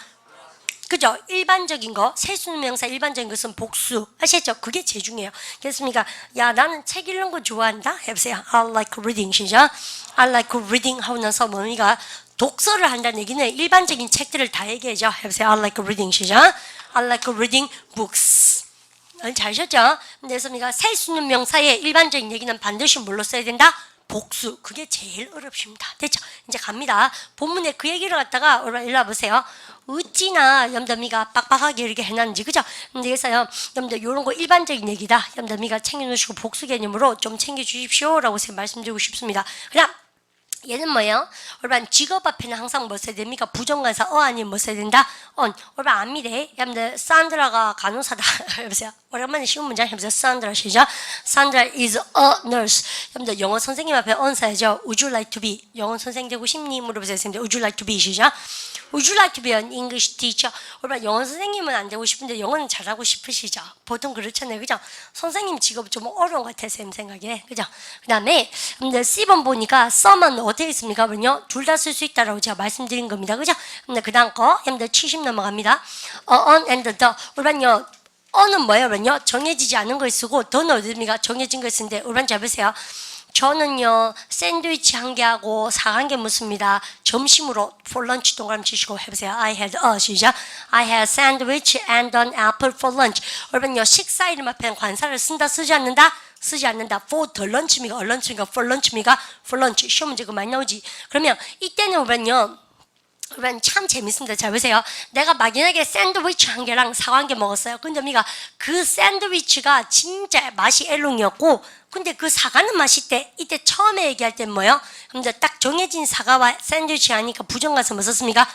그죠? 일반적인 거, 세수 명사 일반적인 것은 복수. 아시죠? 그게 제일 중요해요. 그렇습니까? 야, 나는 책 읽는 거 좋아한다? 해보세요. I like reading 시작. I like reading 하고 나서 뭡니까? 독서를 한다는 얘기는 일반적인 책들을 다 얘기하죠. 해보세요. I like reading 시작. I like reading books. 잘하셨죠? 그래서 우리가 셀 수 있는 명사의 일반적인 얘기는 반드시 뭘로 써야 된다? 복수. 그게 제일 어렵습니다. 됐죠? 이제 갑니다. 본문에 그 얘기를 갖다가 일로 와보세요. 어찌나 염더미가 빡빡하게 이렇게 해놨는지, 그죠? 근데 그래서요, 염더 요런 거 일반적인 얘기다. 염더미가 챙겨놓으시고 복수 개념으로 좀 챙겨주십시오. 라고 말씀드리고 싶습니다. 그다음 얘는 뭐예요? 여러분 직업 앞에는 항상 뭐 써야 됩니까? 부정관사 아니면 뭐 써야 된다? on. 여러분 압니다. 여러분들 산드라가 간호사다. 해보세요. 오랜만에 쉬운 문장 해보세요. 산드라 시작. Sandra is a nurse. 여러분들 영어 선생님 앞에 on 써야죠. Would you like to be? 영어 선생님 되고 싶니? 물어보세요. Would you like to be? 시작. Would you like to be an English teacher? 여러분 영어 선생님은 안 되고 싶은데 영어는 잘하고 싶으시죠? 보통 그렇잖아요. 그죠? 선생님 직업 좀 어려운 것 같아요. 쌤 생각에. 그죠? 그 다음에 C번 보니까 some은 어떻게 있습니까? 둘 다 쓸 수 있다라고 제가 말씀드린 겁니다. 그죠? 근데 그 다음 거 여러분들 70 넘어갑니다. on and the. 여러분요 on은 뭐예요? 정해지지 않은 걸 쓰고 the는 어디입니까? 정해진 걸 쓰는데 여러분 잘 보세요. 저는요 샌드위치 1개 하고 4개 묻습니다. 점심으로 for lunch 동그라미 치시고 해보세요. I had 시작. I had sandwich and an apple for lunch. 여러분요 식사 이름 앞에 관사를 쓴다 쓰지 않는다? 쓰지 않는다. for the lunch입니까? lunch입니까? for lunch입니까? for lunch. 시험 문제가 많이 나오지. 그러면 이때는 여러분요 여러분 참 재밌습니다. 잘 보세요. 내가 막연하게 샌드위치 1개랑 사과 1개 먹었어요. 근데 우리가 그 샌드위치가 진짜 맛이 엘롱이었고 근데 그 사과는 맛있대. 이때 처음에 얘기할 땐 뭐요? 근데 딱 정해진 사과와 샌드위치 하니까 부정가서 뭐 썼습니까?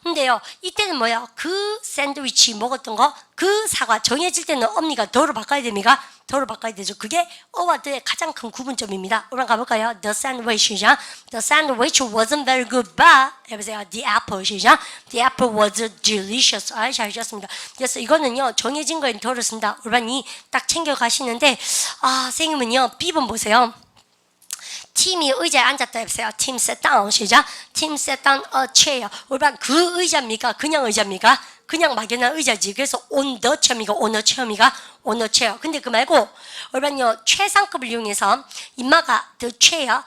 근데요 이때는 뭐야? 그 샌드위치 먹었던 거 그 사과 정해질 때는 엄니가 더로 바꿔야 됩니까? 더로 바꿔야 되죠. 그게 어와 더의 가장 큰 구분점입니다. 우리 가볼까요? The sandwich 시작. The sandwich wasn't very good, but 해보세요. The apple 시작. The apple was delicious. 잘하셨습니다. 그래서 이거는요 정해진 거에 더를 쓴다. 우리반이 딱 챙겨 가시는데 선생님은요 B번 보세요. 팀이 의자에 앉았다 해보세요. 팀 sit down 시작. 팀 sit down a chair. 우리반 그 의자입니까? 그냥 의자입니까? 그냥 막연한 의자지. 그래서 on the chair입니까? on a chair입니까? on a chair. 근데 그 말고 우리반요 최상급을 이용해서 인마가 the chair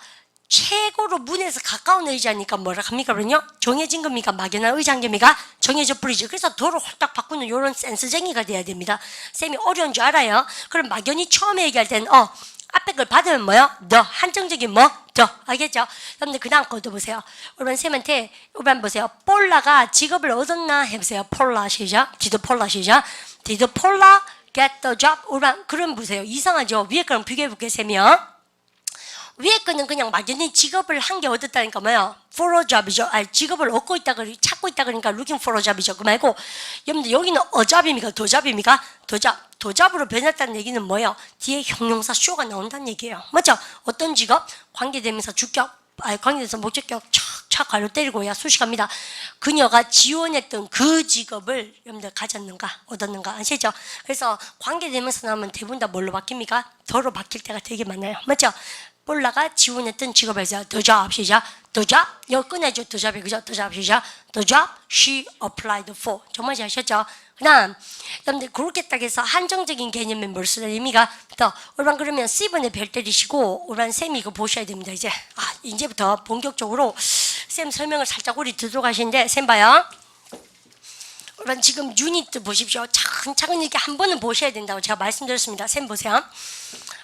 최고로 문에서 가까운 의자니까 뭐라 합니까? 그러면요 정해진 겁니까? 막연한 의자인 겁니까? 정해져 버리죠. 그래서 도로 홀딱 바꾸는 이런 센스쟁이가 돼야 됩니다. 쌤이 어려운 줄 알아요. 그럼 막연히 처음에 얘기할 때는 앞에 걸 받으면 뭐요? 더 한정적인 뭐? 더 알겠죠? 여러분들 그 다음 것도 보세요. 여러분 쌤한테 여러분 보세요. 폴라가 직업을 얻었나 해보세요. 폴라 시작. Did 폴라 시작. Did 폴라 get the job? 여러분 그럼 보세요. 이상하죠? 위에 거랑 비교해볼게요. 쌤이요. 위에 거는 그냥 막연히 직업을 한 개 얻었다니까 뭐야? for a job이죠. 직업을 얻고 있다 찾고 있다 그러니까 looking for a job이죠. 그 말고 여러분들 여기는 a job입니까? the job입니까? the job. the job으로 변했다는 얘기는 뭐예요? 뒤에 형용사 쇼가 나온다는 얘기예요. 맞죠? 어떤 직업? 관계되면서 주격 관계돼서 목적격 촥촥 가로 때리고 야 수식합니다. 그녀가 지원했던 그 직업을 여러분들 가졌는가 얻었는가 아시죠? 그래서 관계되면서 나오면 대부분 다 뭘로 바뀝니까? 더로 바뀔 때가 되게 많아요. 맞죠? 폴라가 지원했던 직업에서 the job 시작. the job 여기 꺼내죠. the job이 그죠? the job 시작. the job she applied for. 정말 잘 하셨죠? 그 다음 여러분들 그렇게 딱 해서 한정적인 개념의 뭘 쓰는 의미가 또 올반 그러면 C번에 별 때리시고 올반 쌤이 이거 보셔야 됩니다. 이제부터 본격적으로 쌤 설명을 살짝 우리 듣도록 하시는데 쌤 봐요. 올반 지금 유니트 보십시오. 차근차근 이렇게 한 번은 보셔야 된다고 제가 말씀드렸습니다. 쌤 보세요.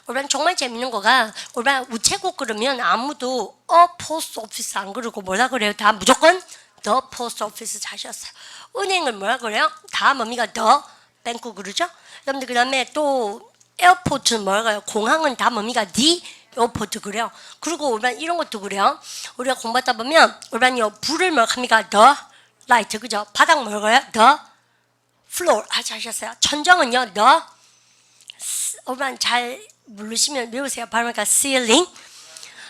올반 정말 재밌는 거가 올반 우체국 그러면 아무도 포스트 오피스 안 그러고 뭐라 그래요? 다 무조건 the post office 자셨어요. 은행을 뭐라 그래요? 다 뭡니까? the bank 그러죠? 여러분들 그 다음에 또 에어포트는 뭐라 그래요? 공항은 다 뭡니까? the airport 그래요. 그리고 올반 이런 것도 그래요. 우리가 공부하다 보면 올반요 불을 뭐라 합니까? the light 그죠? 바닥 뭐라 그래요? the floor 잘하셨어요. 천정은요 the 올반 잘 모르시면 외우세요. 발음하니까 ceiling.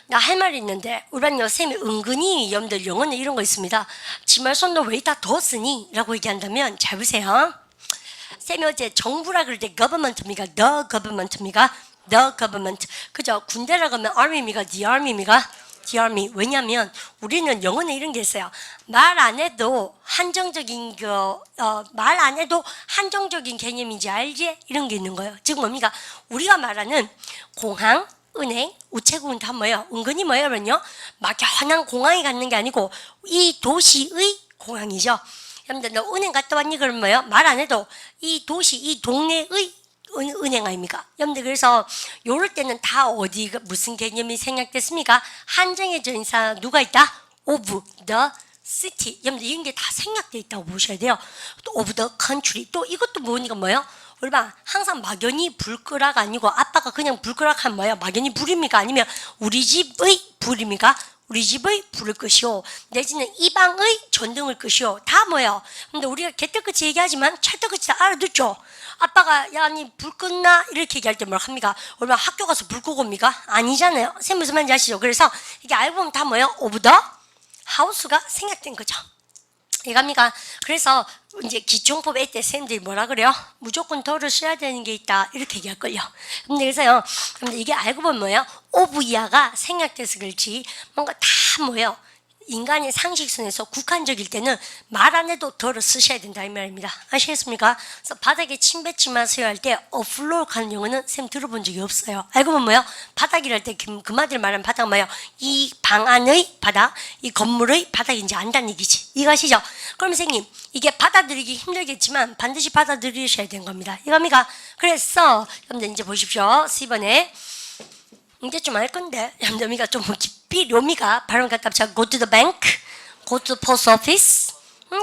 나 할 말이 있는데 우리반 쌤이 은근히 여러분들 영어는 이런 거 있습니다. 지말손도 왜 다 더 쓰니? 라고 얘기한다면 잘 보세요. 쌤이 어제 정부라 그럴 때 government입니까? the government입니까? the government. 그죠? 군대라고 하면 army입니까? the army입니까? the army. 왜냐하면 우리는 영어는 이런 게 있어요. 말 안 해도 한정적인 말 안 해도 한정적인 개념인지 알지? 이런 게 있는 거예요. 즉 뭡니까? 우리가 말하는 공항 은행, 우체국은 다 뭐예요? 은근히 뭐예요? 그러면요 막연한 공항에 갔는 게 아니고 이 도시의 공항이죠. 여러분들 너 은행 갔다 왔니? 그러면 뭐예요? 말 안 해도 이 도시, 이 동네의 은행 아닙니까? 여러분들 그래서 요럴 때는 다 어디 무슨 개념이 생략됐습니까? 한정해져 있는 사람 누가 있다? of the city. 여러분들 이런 게 다 생략돼 있다고 보셔야 돼요. 또 of the country. 또 이것도 뭐니까 뭐예요? 우리 봐 항상 막연히 불끄라가 아니고 아빠가 그냥 불끄락 하면 뭐야? 막연히 불입니까? 아니면 우리 집의 불입니까? 우리 집의 불을 끄시오. 내지는 이 방의 전등을 끄시오. 다 뭐예요? 근데 우리가 개떡같이 얘기하지만 찰떡같이 다 알아듣죠. 아빠가 야 니 불 껐나? 이렇게 얘기할 때 뭐라 합니까? 얼마나 학교 가서 불 끄고 옵니까? 아니잖아요. 쌤 무슨 말인지 아시죠? 그래서 이게 알고 보면 다 뭐예요? 오브 더 하우스가 생략된 거죠. 이겁니까? 그래서 이제 기초법 A 때 쌤들이 뭐라 그래요? 무조건 더를 써야 되는 게 있다 이렇게 얘기할걸요. 근데 그래서요, 근데 이게 알고 보면 뭐예요? 오브 이하가 생략돼서 그렇지 뭔가 다 뭐예요? 인간의 상식선에서 국한적일 때는 말 안 해도 덜어 쓰셔야 된다 이 말입니다. 아시겠습니까? 그래서 바닥에 침 뱉지 마세요 할 때 floor 하는 용어는 쌤 들어본 적이 없어요. 알고 보면 뭐요? 바닥이랄 때 그 마디를 말하는 바닥은 뭐예요? 이 방 안의 바닥, 이 건물의 바닥인지 안다는 얘기지. 이거 아시죠? 그럼 선생님 이게 받아들이기 힘들겠지만 반드시 받아들이셔야 되는 겁니다. 이겁니까? 그래서 여러분들 이제 보십시오. 10번에 이제 좀 알 건데 여러분들 좀 깊이 요미가 발음 갖다 붙여 go to the bank, go to the post office.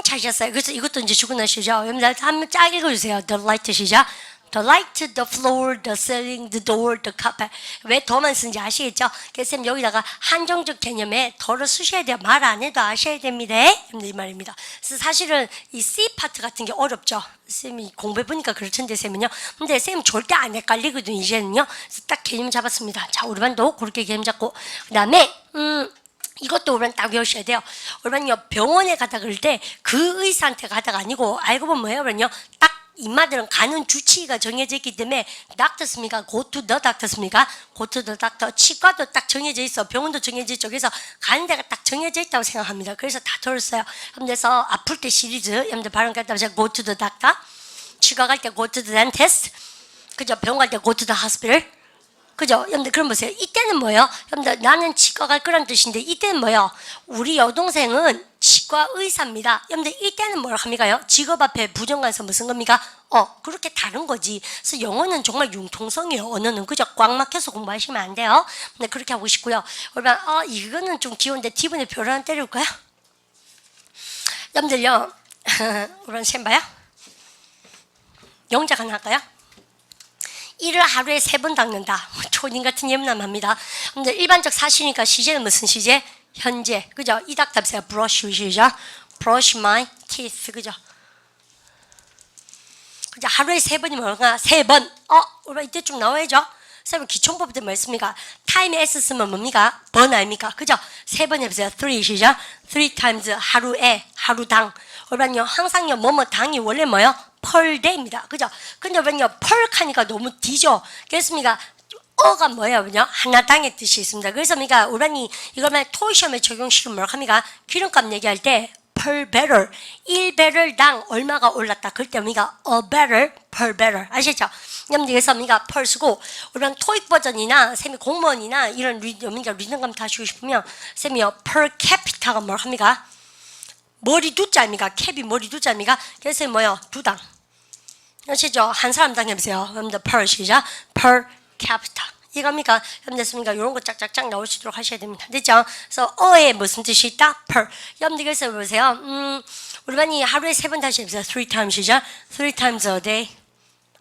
잘하셨어요. 그래서 이것도 이제 주고 나시죠. 여러분들 한번 쫙 읽어주세요. The light 시작. The light, the floor, the ceiling, the door, the carpet. 왜 더만 쓰는지 아시겠죠? 그래서 쌤 여기다가 한정적 개념에 더를 쓰셔야 돼요. 말 안 해도 아셔야 됩니다. 이 말입니다. 그래서 사실은 이 C 파트 같은 게 어렵죠. 쌤이 공부해보니까 그렇던데 쌤은요. 근데 쌤 절대 안 헷갈리거든요. 이제는요. 그래서 딱 개념 잡았습니다. 자, 우리 반도 그렇게 개념 잡고 그 다음에 이것도 우리는 딱 외우셔야 돼요. 우리는요 병원에 가다 그럴 때 그 의사한테 가다가 아니고 알고 보면 뭐예요? 우리는요 딱 인마들은 가는 주치의가 정해져 있기 때문에 닥터스입니까? go to the 닥터스입니까? go to the doctor. 치과도 딱 정해져 있어. 병원도 정해져 있죠. 그래서 가는 데가 딱 정해져 있다고 생각합니다. 그래서 다 들었어요. 그래서 아플 때 시리즈 여러분들 발음 갖다 보세요. go to the doctor. 치과 갈 때 go to the dentist. 그죠? 병원 갈 때 go to the hospital. 그죠? 여러분들 그럼 보세요. 이때는 뭐예요? 여러분들 나는 치과 갈 거란 뜻인데 이때는 뭐예요? 우리 여동생은 치과 의사입니다. 여러분들 이때는 뭐라 합니까요? 직업 앞에 부정관서 무슨 겁니까? 그렇게 다른 거지. 그래서 영어는 정말 융통성이에요. 언어는 그죠? 꽉 막혀서 공부하시면 안 돼요. 근데 그렇게 하고 싶고요. 그러면 이거는 좀 귀여운데 T분의 표를 하나 때려볼까요? 여러분들요. 우선 셈 봐요. 영작 하나 할까요? 이를 하루에 3번 닦는다. 초딩 같은 예문함합니다. 근데 일반적 사실이니까 시제는 무슨 시제? 현재. 그죠? 이 닥답세요. brush 시죠? brush my teeth. 그죠? 그죠? 하루에 3번이면 뭔가 3번. 우리 이때 좀 나와야죠? 쌤은 기초법에 뭐 있습니까? 타임에 S 쓰면 뭡니까? 번 아닙니까? 그죠? 3번 해보세요. 3 시죠? 3 times 하루에, 하루당. 우리는요, 항상요, 당이 원래 뭐요? 펄데입니다. 그죠? 근데 왜냐 펄하니까 너무 뒤죠. 그렇습니까? 어가 뭐예요? 그냥 하나당의 뜻이 있습니다. 그래서 우리가 이거만 토익 시험에 적용시키면 뭐라고 합니까? 기름값 얘기할 때 per barrel 1배럴당 얼마가 올랐다. 그럴 때 우리가 a barrel per barrel 아시죠? 그래서 우리가 per 쓰고 우리는 토익 버전이나 쌤이 공무원이나 이런 리듬감 다시고 싶으면 쌤이요 per capita가 뭐라고 합니까? 머리 두자 아닙니까? 캡이 머리 두자 아닙니까? 그래서 뭐요? 두당. 아시죠? 한 사람당 해보세요. 여러분들 per 시작. per capita. 이겁니까? 여러분들 이런 거 짝짝짝 나올 수 있도록 하셔야 됩니다. 됐죠? 그래서 어에 무슨 뜻이 있다? per. 여러분들 그래서 보세요. 우리 반이 하루에 3번 다시 해보세요. 3 times 시작. 3 times a day.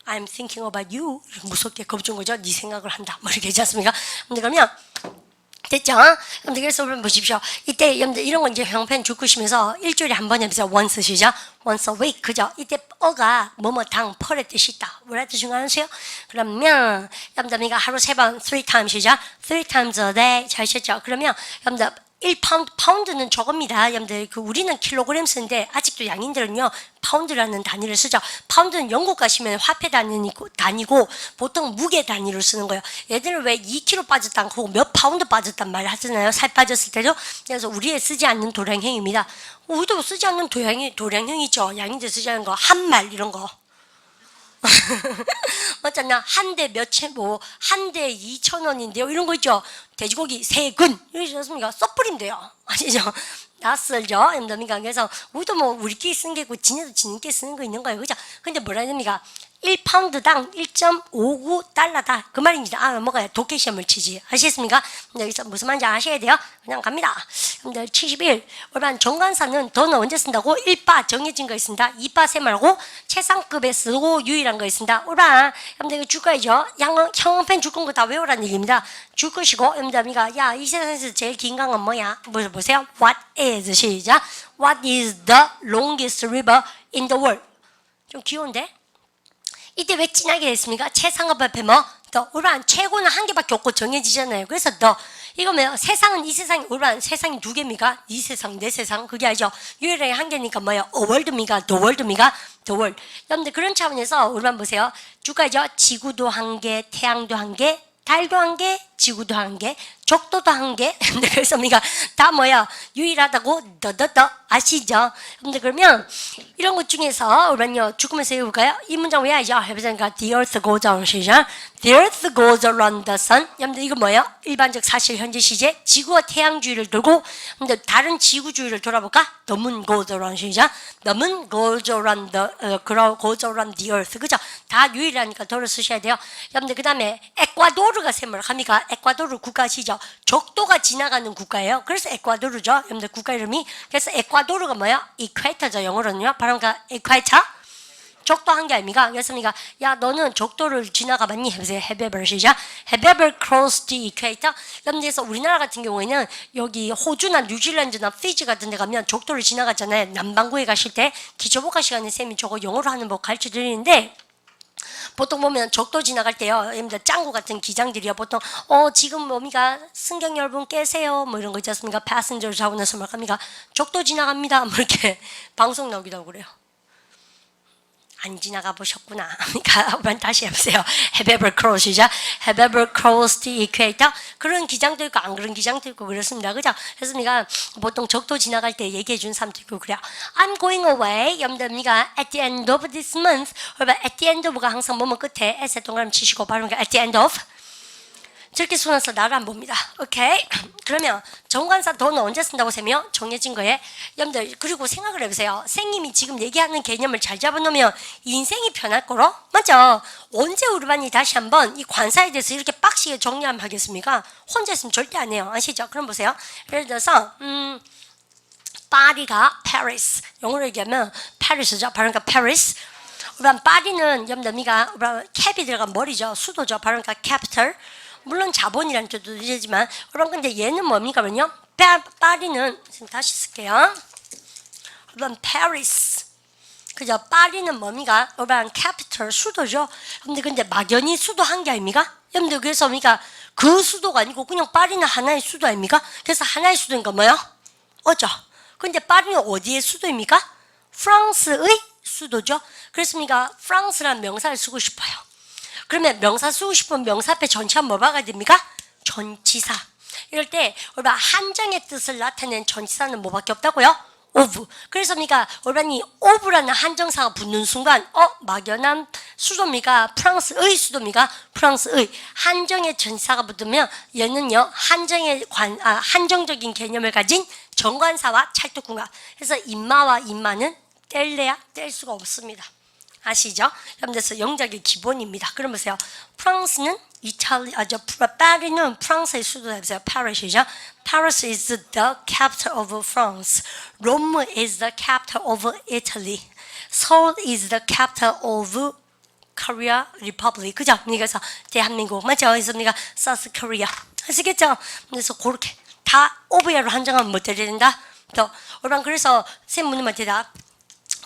I'm thinking about you. 무섭게 겁준 거죠? 네 생각을 한다. 뭐 이렇게 하지 않습니까? 그러면 됐죠? 여러분들 그래서 보십시오. 이때 여러분들 이런 거 이제 형편 줄 것이면서 일주일에 한 번 해보세요. once 시죠? once a week. 그죠? 이때 어가 당 펄의 뜻이 있다. 뭐라 뜻인 거 아세요? 그러면 여러분들 하루 3번 3 times 시죠? 3 times a day. 잘 하셨죠? 그러면 여러분들 1파운드, 파운드는 저겁니다. 여러분들, 우리는 킬로그램 쓰는데, 아직도 양인들은요, 파운드라는 단위를 쓰죠. 파운드는 영국 가시면 화폐 단위고, 보통 무게 단위로 쓰는 거예요. 얘들은 왜 2kg 빠졌다 않고 몇 파운드 빠졌단 말 하잖아요. 살 빠졌을 때도. 그래서 우리에 쓰지 않는 도량형입니다. 우리도 쓰지 않는 도량형이죠. 양인들 쓰지 않는 거, 한 말, 이런 거. 맞잖아. 한 대 한 대 2,000원인데요. 이런 거 있죠. 돼지고기 3근. 이러지 않습니까? 써뿌리면 돼요. 아시죠? 낯설죠? 그래서 우리도 우리끼리 쓰는 게 있고, 지네도 지네끼리 쓰는 거 있는 거예요. 그죠? 근데 뭐라 해야 됩니까? 1파운드당 1.59달러다. 그 말입니다. 뭐가요? 독해 시험을 치지. 아시겠습니까? 여기서 무슨 말인지 아셔야 돼요? 그냥 갑니다. 여러분들 71. 일반 정관사는 더는 언제 쓴다고? 1바 정해진 거 있습니다. 2바 세말하고 최상급에 쓰고 유일한 거 있습니다. 일반 여러분들 이거 줄 거죠? 형편 줄 건 거 다 외우라는 얘기입니다. 줄 것이고 여러분들 야, 이 세상에서 제일 긴 강은 뭐야? 보세요. What is 시작. What is the longest river in the world? 좀 귀여운데? 이때 왜 진하게 했습니까? 최상급 앞에 우리는 최고는 한 개밖에 없고 정해지잖아요. 그래서 이거 세상은 이 세상이 우리는 세상이 2개입니까? 이 세상, 내 세상 그게 아니죠. 유일하게 한 개니까 a world입니까? the world입니까? the world. 여러분들 그런 차원에서 우리만 보세요. 주가죠. 지구도 한 개, 태양도 한 개, 달도 한 개, 지구도 한 개, 적도도 한 개. 그래서 우리가 다 뭐야? 유일하다고 더더더 아시죠? 근데 그러면 이런 것 중에서 우리는요 죽으면서 해볼까요? 이 문장 왜 알죠? 해보자니까 The earth goes on 시작. The earth goes around the sun. 여러분들 이거 뭐예요? 일반적 사실 현재 시제. 지구와 태양주위를 돌고 근데 다른 지구주위를 돌아볼까? The moon goes around 시작. The moon goes around the earth. 그죠? 다 유일하니까 더를 쓰셔야 돼요. 여러분들 그 다음에 에콰도르가 셈을 합니까? 에콰도르 국가시죠. 적도가 지나가는 국가예요. 그래서 에콰도르죠. 여러분들 국가 이름이. 그래서 에콰도르가 뭐야? 이퀘이터죠. 영어로는요. 발음가 이퀘이터. 적도 한 게 아닙니까? 그래서 우리가 야 너는 적도를 지나가봤니? 해보세요. Have you ever 시작. Have you ever crossed the equator? 그래서 우리나라 같은 경우에는 여기 호주나 뉴질랜드나 피지 같은 데 가면 적도를 지나갔잖아요. 남반구에 가실 때 기초복화 시간에 쌤이 저거 영어로 하는 법 가르쳐 드리는데 보통 보면 적도 지나갈 때요. 짱구 같은 기장들이요. 보통 지금 뭡니까? 승객 여러분 깨세요. 뭐 이런 거 있지 않습니까? 패신저 자고 나서 뭐 합니까? 적도 지나갑니다. 뭐 이렇게 방송 나오기도 하고 그래요. 안 지나가 보셨구나. 그러니까 다시 해보세요. Have you ever crossed? 시작. Have you ever crossed the equator? 그런 기장도 있고 안 그런 기장도 있고 그렇습니다. 그죠? 그래서 우리가 보통 적도 지나갈 때 얘기해 준 사람도 있고 그래요. I'm going away. 여러분들 우리가 at the end of this month. at the end of가 항상 뭐뭐 끝에 s 동그라미 치시고 발음가 at the end of. 저렇게 써놔서 나를 안 봅니다. 오케이? 그러면 정관사 더는 언제 쓴다고 세며 정해진 거에 여러분들 그리고 생각을 해보세요. 선생님이 지금 얘기하는 개념을 잘 잡아놓으면 인생이 편할 거로? 맞죠? 언제 우리 반이 다시 한번 이 관사에 대해서 이렇게 빡시게 정리하면 하겠습니까? 혼자 있으면 절대 안 해요. 아시죠? 그럼 보세요. 예를 들어서 파리가 Paris. 영어로 얘기하면 Paris죠. 발음가 Paris. 우리 파리는 여러분들 우리가 캡이 들어간 머리죠. 수도죠. 발음가 capital. 물론 자본이라는 뜻도 되지만 여러분 근데 얘는 뭡니까? 그러면요 파리는 지금 다시 쓸게요. 여러분 Paris 그죠? 파리는 뭡니까? 여러분 capital 수도죠. 근데 막연히 수도 한 게 아닙니까? 여러분들 그래서 그러니까 그 수도가 아니고 그냥 파리는 하나의 수도 아닙니까? 그래서 하나의 수도니까 뭐요? 어죠? 근데 파리는 어디의 수도입니까? 프랑스의 수도죠. 그래서 우리가 프랑스라는 명사를 쓰고 싶어요. 그러면 명사 쓰고 싶으면 명사 앞에 전치하면 뭐 박아야 됩니까? 전치사. 이럴 때 우리가 한정의 뜻을 나타내는 전치사는 뭐밖에 없다고요? of. 그래서 우리가 우리가 of라는 한정사가 붙는 순간 막연한 수도입니까? 프랑스의 수도입니까? 프랑스의. 한정의 전치사가 붙으면 얘는요 한정적인 개념을 가진 정관사와 찰떡궁합. 그래서 인마와 인마는 뗄래야 뗄 수가 없습니다. 아시죠? 여러분들 영작의 기본입니다. 그럼 보세요. 프랑스는 파리는 프랑스의 수도다. 보세요. 파리시죠? Paris is the capital of France. Rome is the capital of Italy. Seoul is the capital of Korea Republic. 그죠? 그래서 대한민국 맞죠? 그래서 우리가 South Korea. 아시겠죠? 그래서 그렇게 다 오브야로 한정하면 못 해야 된다. 또 여러분 그래서 쌤문님한 대답.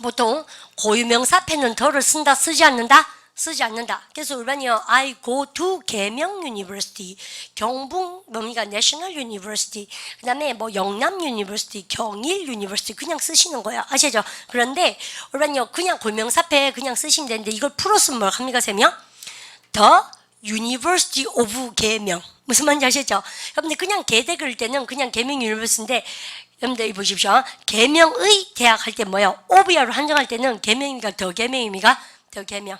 보통 고유명사 앞에는 더를 쓴다 쓰지 않는다? 쓰지 않는다. 그래서 우리는요 I go to 계명 유니버시티 경북 뭡니까 내셔널 유니버시티 그 다음에 뭐 영남 유니버시티 경일 유니버시티 그냥 쓰시는 거예요. 아시죠? 그런데 우리는요 그냥 고유명사 앞에 그냥 쓰시면 되는데 이걸 풀었으면 뭘 합니까 쌤이요? The University of 계명 무슨 말인지 아시죠? 여러분들 그냥 계대 그릴 때는 그냥 계명 유니버시티인데 여러분들 보십시오. 계명의 대학 할 때 뭐예요? 오브야로 한정할 때는 계명입니까? 더 계명입니까? 더 계명.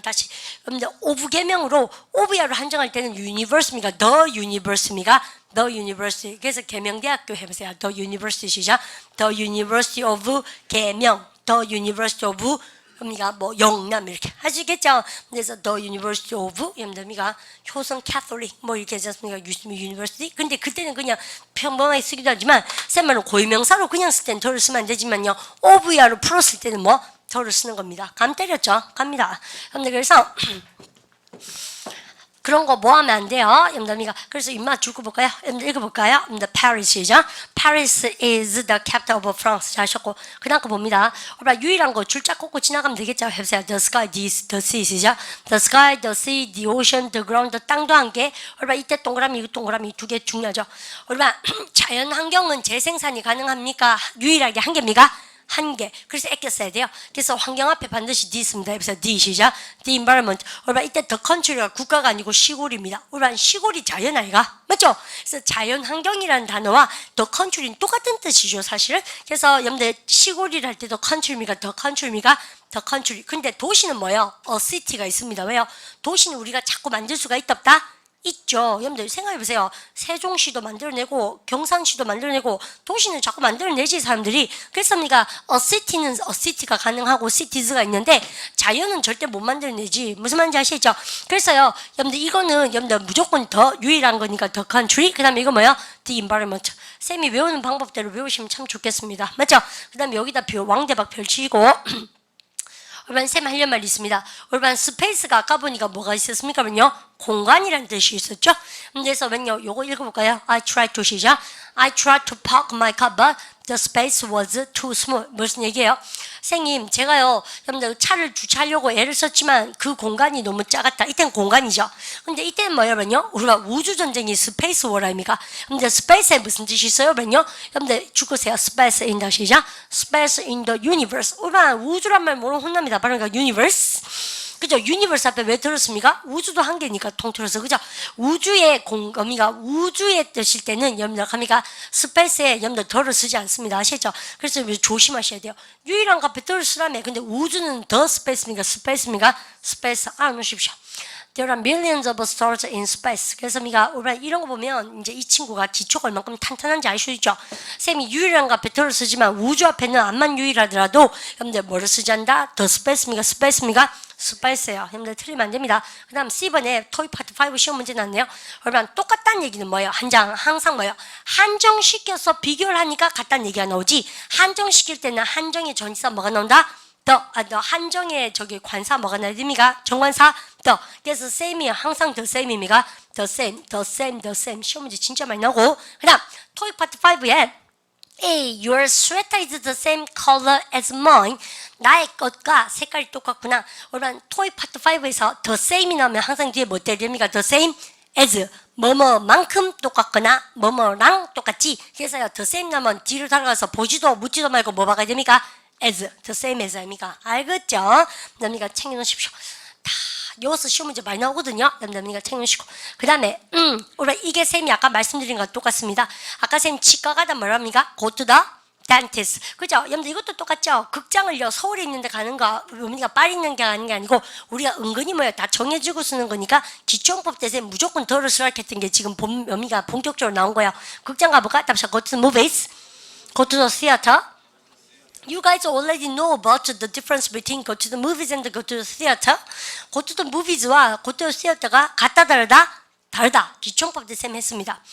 다시. 여러분들 오브 계명으로 오브야로 한정할 때는 유니버스입니까? 더 유니버스입니까? 더 유니버시티. 그래서 계명대학교 해보세요. 더 유니버시티 시작. 더 유니버시티 오브 계명. 더 유니버시티 오브 그러니까 뭐 영남 이렇게 아시겠죠? 그래서 더 유니버시티 오브 여러분들이가 효성 캐톨릭 뭐 이렇게 했었으니까 유니버시티 근데 그때는 그냥 평범하게 쓰기도 하지만 쌤말로 고유명사로 그냥 쓸 때는 더를 쓰면 안 되지만요 오브야로 풀었을 때는 뭐 더를 쓰는 겁니다. 감 때렸죠? 갑니다. 여러분들 그래서 그런 거 뭐 하면 안 돼요? 여러분들 그래서 입맛 줄거 볼까요? 여러분들 읽어볼까요? 여러분들 Paris이죠? Paris is the capital of France. 잘 하셨고 그 다음 거 봅니다. 유일한 거 줄자 꽂고 지나가면 되겠죠? 해보세요. The sky, the sea시죠? The sky, the sea, the ocean, the ground. 땅도 한 개. 이때 동그라미, 이 동그라미 두 개 중요하죠. 자연 환경은 재생산이 가능합니까? 유일하게 한 개입니까? 한 개. 그래서 아껴 써야 돼요. 그래서 환경 앞에 반드시 D 있습니다. 여기서 D 시작. The environment. 올바른 이때 the country가 국가가 아니고 시골입니다. 올바른 시골이 자연 아이가 맞죠? 그래서 자연 환경이라는 단어와 the country는 똑같은 뜻이죠, 사실은. 그래서 여러분들 시골이라 할 때도 country입니까? the country입니까? the country. 근데 도시는 뭐예요? a city가 있습니다. 왜요? 도시는 우리가 자꾸 만들 수가 있다 없다? 있죠. 여러분들 생각해보세요. 세종시도 만들어내고 경산시도 만들어내고 도시는 자꾸 만들어내지 사람들이. 그래서 우리가 a city는 a city가 가능하고 cities가 있는데 자연은 절대 못 만들어내지. 무슨 말인지 아시죠? 그래서요 여러분들 이거는 여러분들 무조건 더 유일한 거니까 the country. 그 다음에 이거 뭐야? the environment. 쌤이 외우는 방법대로 외우시면 참 좋겠습니다. 맞죠? 그 다음에 여기다 왕대박 펼치고 올바른 쌤 하려는 말이 있습니다. 올바른 스페이스가 아까 보니까 뭐가 있었습니까? 그러면요 공간이라는 뜻이 있었죠. 그래서 맨요 요거 읽어볼까요? I tried to 시작. I tried to park my car but the space was too small. 무슨 얘기예요? 선생님 제가요 여러분들 차를 주차하려고 애를 썼지만 그 공간이 너무 작았다. 이때는 공간이죠. 근데 이때는 뭐냐면요 우리가 우주전쟁이 스페이스 워 아닙니까? 근데 스페이스에 무슨 뜻이 있어요? 그러면요 여러분들 죽으세요. 스페이스 in the 시작. 스페이스 in the universe. 우리가 우주란 말 모르면 혼납니다. 그러니까 universe. 그죠? 유니버스 앞에 왜 들었습니까? 우주도 한 개니까 통틀어서. 그죠? 우주의 공감이가 우주의 뜻일 때는 여러분들 감이가 스페이스에 여러분들 덜을 쓰지 않습니다. 아시죠? 그래서 조심하셔야 돼요. 유일한 거 앞에 덜을 쓰라며. 근데 우주는 더 스페이스입니까? 스페이스입니까? 스페이스. 놓으십시오. There are millions of stars in space. 그래서 우리가 이런 거 보면 이제 이 친구가 기초가 얼만큼 탄탄한지 알 수 있죠. 쌤이 유일한 거 앞에 덜을 쓰지만 우주 앞에는 암만 유일하더라도 여러분들 뭐를 쓰지 않는다? 더 스페이스입니까? 스페이스입니까? 스페이스예요. 여러분들 틀리면 안 됩니다. 그 다음 C번에 토익 파트 5 시험 문제 나왔네요. 얼마나 똑같다는 얘기는 뭐예요? 항상 뭐예요? 한정시켜서 비교를 하니까 같다는 얘기가 나오지. 한정시킬 때는 한정의 전치사 뭐가 나온다? 더 한정의 저기 관사 뭐가 나야 됩니까? 정관사 더. 그래서 same이 항상 the same입니까? the same. 시험 문제 진짜 많이 나오고. 그 다음 토익 파트 5에 A. Your sweater is the same color as mine. 나의 것과 색깔이 똑같구나. 오늘 토익 파트 5에서 the same이 나오면 항상 뒤에 뭐 돼야 됩니까? the same as 뭐뭐만큼 똑같거나 뭐뭐랑 똑같지. 그래서요 the same 나오면 뒤로 달아가서 보지도 묻지도 말고 뭐 박아야 됩니까? as, the same as 아닙니까? 알겠죠? 남이가 챙겨놓으십시오. 다 여기서 시험 문제 많이 나오거든요. 남이가 챙겨놓으시고. 그 다음에 우리 이게 쌤이 아까 말씀드린 거 똑같습니다. 아까 쌤 치과 가다 뭐랍니까? go to the dentist. 그죠? 여러분들 이것도 똑같죠? 극장을요 서울에 있는데 가는 거 우리가 파리 있는 게 가는 게 아니고 우리가 은근히 뭐예요? 다 정해지고 쓰는 거니까 기초용법 때 쌤 무조건 덜을 쓰라고 했던 게 지금 여미가 본격적으로 나온 거예요. 극장 가볼까? 답시 go to the movies, go to the theater. You guys already know about the difference between go to the movies and go to the theater. go to the movies와 go to the theater가 같다 다르다? 다르다. 기초법 때 쌤 했습니다.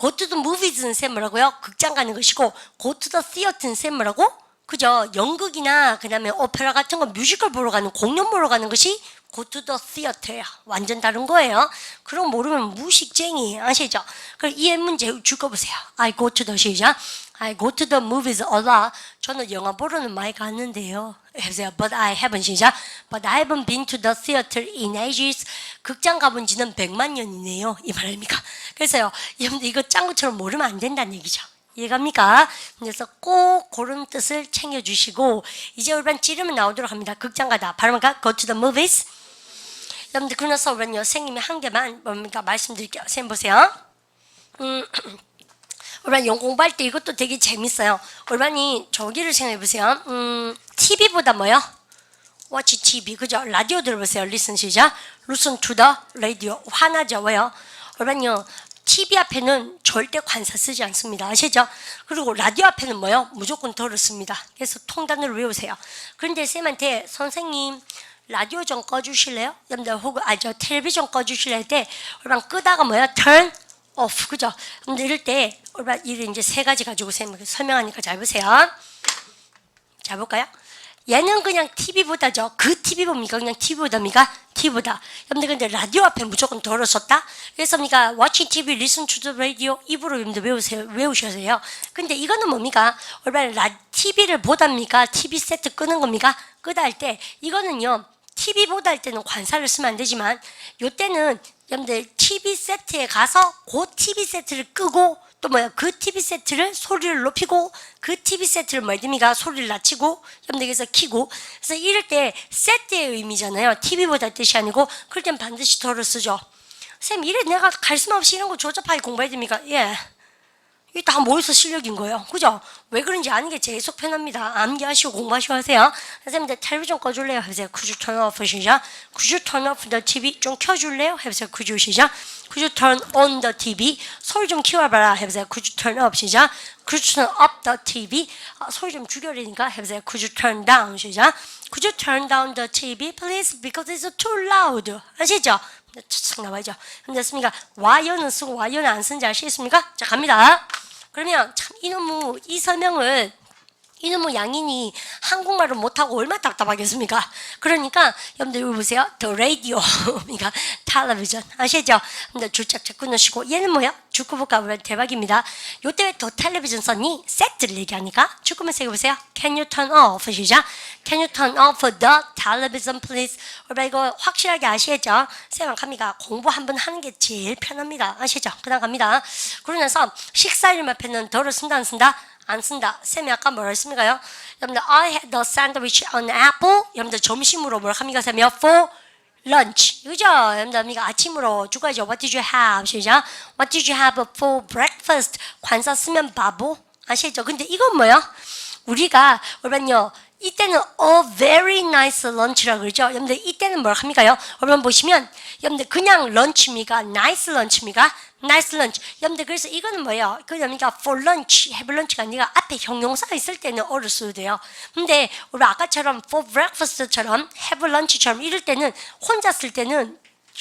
go to the movies는 쌤 뭐라고요? 극장 가는 것이고 go to the theater는 쌤 뭐라고? 그죠? 연극이나 그 다음에 오페라 같은 거 뮤지컬 보러 가는 공연 보러 가는 것이 go to the theater야. 완전 다른 거예요. 그럼 모르면 무식쟁이 아시죠? 그럼 이 문제 줄거보세요. I go to the 시작. I go to the movies a lot. 저는 영화 보러는 많이 갔는데요. 해보세요. But I haven't 시작. But I haven't been to the theater in ages. 극장 가본 지는 100만 년이네요. 이 말입니까? 그래서요. 여러분들 이거 짠 것처럼 모르면 안 된다는 얘기죠. 이해갑니까? 그래서 꼭 그런 뜻을 챙겨주시고 이제 일반 찌르면 나오도록 합니다. 극장 가다. 발음할까? Go to the movies. 여러분들 그러나서 우리는요. 선생님이 한 개만 뭡니까? 말씀드릴게요. 선생님 보세요. 올바른 영어 공부할 때 이것도 되게 재밌어요. 올바른이 저기를 생각해보세요. TV보다 뭐요? Watch TV. 그죠? 라디오 들어보세요. Listen 시작. Listen to the radio. 화나죠? 왜요? 올바른요. TV 앞에는 절대 관사 쓰지 않습니다. 아시죠? 그리고 라디오 앞에는 뭐요? 무조건 덜을 씁니다. 그래서 통단어를 외우세요. 그런데 쌤한테 선생님 라디오 좀 꺼주실래요? 여러분들 혹은 텔레비전 꺼주실래요? 할 때 올바른 끄다가 뭐야? Turn off. 그죠? 근데 이럴 때 이를 이제 세 가지 가지고 설명하니까 잘 보세요. 자 볼까요? 얘는 그냥 TV보다죠. 그 TV 봅니까? 그냥 TV보다입니까? TV보다. 여러분들 근데 라디오 앞에 무조건 덜어 썼다? 그래서 뭡니까? Watching TV, listen to the radio 입으로 여러분들 외우셔야 해요. 근데 이거는 뭡니까? 얼마나 TV를 보답니까? TV 세트 끄는 겁니까? 끄다 할 때 이거는요. TV 보다 할 때는 관사를 쓰면 안 되지만 요때는 여러분들 TV 세트에 가서 그 TV 세트를 끄고 또 뭐야? 그 TV 세트를 소리를 높이고 그 TV 세트를 뭐입니까? 소리를 낮추고 염색해서 키고. 그래서 이럴 때 세트의 의미잖아요. TV보다 뜻이 아니고 그럴 땐 반드시 덜을 쓰죠. 쌤 이래 내가 갈 수만 없이 이런 거 조잡하게 공부해야 됩니까? 예. 이게 다 모여서 실력인 거예요. 그죠? 왜 그런지 아는 게 제일 속 편합니다. 암기하시고 공부하시고 하세요. 선생님들 텔레비전 꺼줄래요? 해보세요. Could you turn off 시작. Could you turn off the TV? 좀 켜줄래요? 해보세요. Could you 시작. Could you turn on the TV? 소리 좀 키워봐라. 해보세요. Could you turn up 시작. Could you turn up the TV? 소리 좀 줄여라니까. 해보세요. Could you turn down 시작. Could you turn down the TV please? Because it's too loud. 아시죠? 착 나와야죠. 됐습니까? 와연은 쓰고 와연은 안 쓴지 아시겠습니까? 자 갑니다. 그러면 참 이 설명을 이놈의 양인이 한국말을 못하고 얼마나 답답하겠습니까? 그러니까 여러분들 여기 보세요. The radio 그러니까 텔레비전 아시죠? 근데 줄짝 잡고 넣으시고 얘는 뭐야? 축구 볼까? 우리 대박입니다. 요때 왜 더 텔레비전 썼니? 세트를 얘기하니까 축구면서 보세요. Can you turn off? 시작. Can you turn off the television please? 여러분 이거 확실하게 아시겠죠? 쌤은 갑니다. 공부 한번 하는 게 제일 편합니다. 아시죠? 그 다음 갑니다. 그러고 나서 식사 이름 앞에는 더를 쓴다 안 쓴다? 안 쓴다. 쌤이 아까 뭐라 했습니까요? 여러분들 I had the sandwich on apple. 여러분들 점심으로 뭘 합니까? 쌤이요? For lunch. 그죠? 여러분들 아침으로 주가죠. What did you have? 시작. What did you have for breakfast? 관사 쓰면 바보. 아시죠? 근데 이건 뭐야? 우리가 여러분요. 이때는 a very nice lunch라고 그러죠. 여러분들 이때는 뭘 합니까요? 여러분 보시면 여러분들 그냥 런치입니까? nice lunch입니까? nice lunch. 여러분들 그래서 이거는 뭐예요? 그러니까 for lunch, have lunch가 아니라 앞에 형용사가 있을 때는 어를 써도 돼요. 근데 우리 아까처럼 for breakfast처럼 have lunch처럼 이럴 때는 혼자 쓸 때는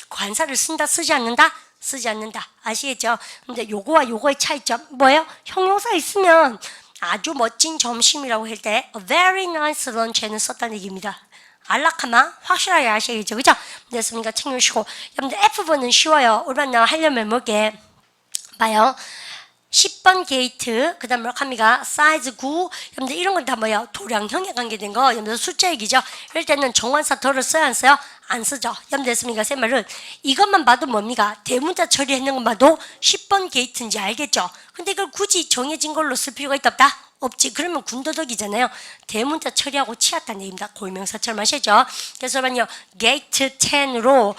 관사를 쓴다 쓰지 않는다? 쓰지 않는다. 아시겠죠? 근데 요거와 요거의 차이점 뭐예요? 형용사 있으면 아주 멋진 점심이라고 할 때 a very nice lunch에는 썼다는 얘기입니다. 안락하마 확실하게 아시겠죠? 그죠? 됐습니까? 챙겨주시고 여러분들 F번은 쉬워요. 얼마나 하려면 뭐게 봐요. 10번 게이트 그 다음 뭐 합니까? 사이즈 9 여러분들 이런 건 다 뭐예요? 도량형에 관계된 거 여러분들 숫자 얘기죠? 이럴 때는 정관사 덜을 써야 안 써요? 안 쓰죠. 여러분들 됐습니까? 제 말은 이것만 봐도 뭡니까? 대문자 처리했는 것만 봐도 10번 게이트인지 알겠죠? 근데 이걸 굳이 정해진 걸로 쓸 필요가 있다 없다? 없지. 그러면 군더더기잖아요. 대문자 처리하고 치웠다는 얘기입니다. 고유명사처럼 하시죠. 그래서 여러분요. 게이트 10으로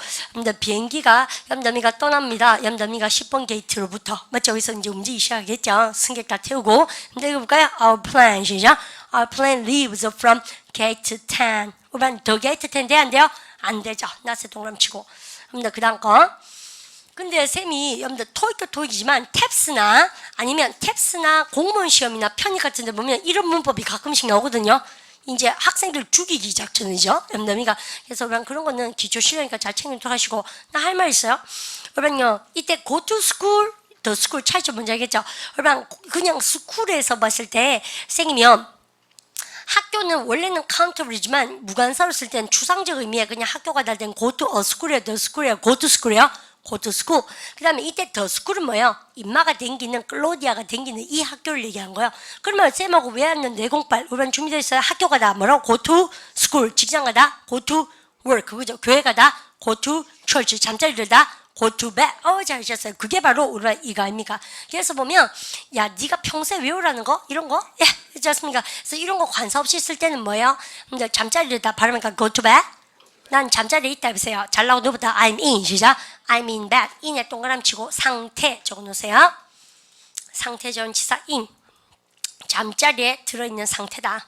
비행기가 염담이가 떠납니다. 염담이가 10번 게이트로부터 맞죠? 여기서 이제 움직이기 시작하겠죠. 승객 다 태우고. 근데 이거 볼까요? Our plane 시작. Our plane leaves from gate 10. 그러면 더 게이트 10 돼야 안 돼요? 안 되죠. 낫에 동그라미 치고. 그 다음 거. 근데 쌤이 여러분들 토익도 토익이지만 탭스나 아니면 탭스나 공무원 시험이나 편입 같은 데 보면 이런 문법이 가끔씩 나오거든요. 이제 학생들 죽이기 작전이죠. 여러분들 그래서 그런 거는 기초 실력이니까 잘 챙기도록 하시고 나 할 말 있어요. 여러분요 이때 go to school, the school 차이점 뭔지 알겠죠? 여러분 그냥 스쿨에서 봤을 때 선생님이요. 학교는 원래는 카운터블이지만 무관사로 쓸 때는 추상적 의미에 그냥 학교가 달된 go to a school이에요, the school이에요, go to school이에요. go to school. 그 다음에 이때 the school은 뭐예요? 인마가 댕기는 클로디아가 댕기는 이 학교를 얘기한 거예요. 그러면 쌤하고 왜 왔는 내공빨 우리 준비되어 있어요? 학교 가다 뭐라고? go to school. 직장 가다 go to work. 그죠? 교회 가다 go to church. 잠자리 들다 go to bed. 잘하셨어요. 그게 바로 우리가 이거 아닙니까? 그래서 보면 야 네가 평소에 외우라는 거? 이런 거? 예, 그렇습니까? 그래서 이런 거 관사 없이 쓸 때는 뭐예요? 근데 잠자리 들다 발음하니까 go to bed. 난 잠자리에 있다 해보세요. 잘 나오고 누구부터 I'm in 시작. I'm in bed. in에 동그라미 치고 상태 적어놓으세요. 상태 전치사 in. 잠자리에 들어있는 상태다.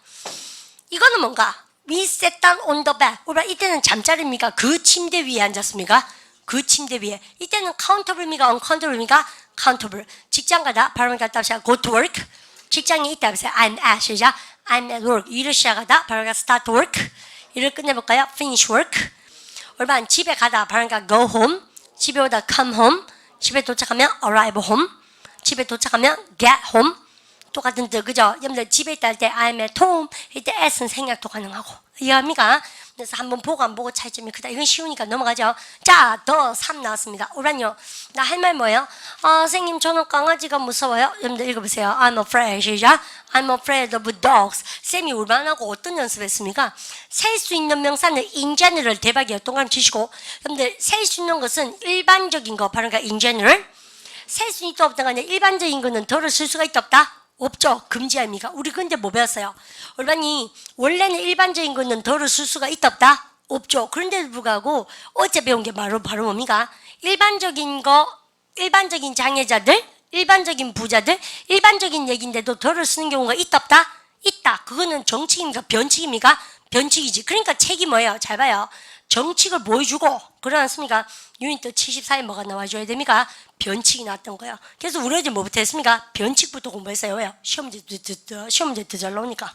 이거는 뭔가 we sat down on the bed. 우리가 이때는 잠자리입니까? 그 침대 위에 앉았습니까? 그 침대 위에. 이때는 countable입니까? uncountable?입니까? countable. 직장 가다 발음을 갖다 하시고 go to work. 직장에 있다 해보세요. I'm at 시작. I'm at work. 일을 시작하다 발음을 start work. 일을 끝내볼까요? finish work. 얼마 집에 가다 발음가 go home. 집에 오다 come home. 집에 도착하면 arrive home. 집에 도착하면 get home. 똑같은 뜻 그죠? 여러분들 집에 있다 할 때 I'm at home. 이때 at은 생략도 가능하고 이해합니까? 그래서 한번 보고 안 보고 차이점이 크다. 이건 쉬우니까 넘어가죠. 자, 더 3 나왔습니다. 오란요. 나 할 말 뭐예요? 선생님 저는 강아지가 무서워요. 여러분들 읽어보세요. I'm afraid. 시작. I'm afraid of dogs. 쌤이 울만하고 어떤 연습했습니까? 셀 수 있는 명사는 in general 대박이에요. 동그라미 치시고. 여러분들 셀 수 있는 것은 일반적인 거 바로 그러니까 in general. 셀 수 있다 없다가 아니라 일반적인 거는 덜을 쓸 수가 있다 없다? 없죠. 금지합니까? 우리 근데 뭐 배웠어요? 얼마니 원래는 일반적인 거는 덜을 쓸 수가 있다 없다? 없죠. 그런데도 불구하고 어제 배운 게 바로 뭡니까? 일반적인 거, 일반적인 장애자들, 일반적인 부자들, 일반적인 얘기인데도 덜을 쓰는 경우가 있다 없다? 있다. 그거는 정칙입니까? 변칙입니까? 변칙이지. 그러니까 책이 뭐예요? 잘 봐요. 정칙을 보여주고 그러지 않습니까? 유닛 74에 뭐가 나와줘야 됩니까? 변칙이 나왔던 거예요. 그래서 우리 어제 뭐부터 했습니까? 변칙부터 공부했어요. 왜요? 시험 문제 더 잘 나오니까.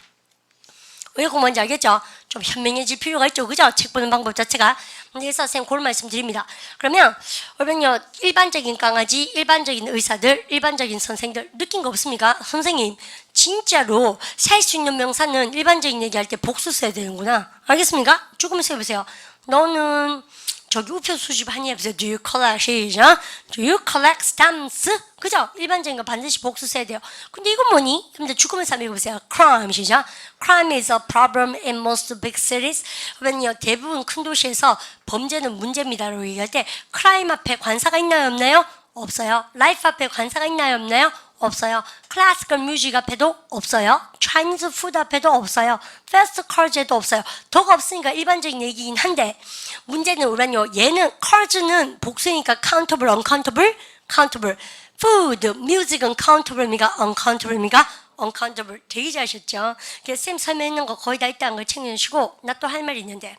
왜 공부하는지 알겠죠? 좀 현명해질 필요가 있죠. 그죠? 책 보는 방법 자체가. 그래서 선생님 그런 말씀 드립니다. 그러면 여러분요, 일반적인 강아지, 일반적인 의사들, 일반적인 선생들 느낀 거 없습니까? 선생님 진짜로 살 수 있는 명사는 일반적인 얘기할 때 복수 써야 되는구나. 알겠습니까? 조금씩 해보세요. 너는 저기 우표 수집하니 해보세요. Do you collect 시작. Do you collect stamps? 그죠? 일반적인 거 반드시 복수 써야 돼요. 근데 이건 뭐니? 근데 죽으면서 한번 해보세요. Crime 시작. Crime is a problem in most big cities. 그러면요, 대부분 큰 도시에서 범죄는 문제입니다라고 얘기할 때 crime 앞에 관사가 있나요 없나요? 없어요. Life 앞에 관사가 있나요 없나요? 없어요. 클래시컬 뮤직 앞에도 없어요. 차이니즈 푸드 앞에도 없어요. 패스트 카즈에도 없어요. 더가 없으니까 일반적인 얘기긴 한데 문제는 뭐냐요? 얘는 카즈는 복수니까 countable, uncountable, countable. food, music은 countable입니까? uncountable,입니까? uncountable. 되게 잘하셨죠? 그래서 쌤 설명했는 거 거의 다 있다는 걸 챙겨주시고 나 또 할 말이 있는데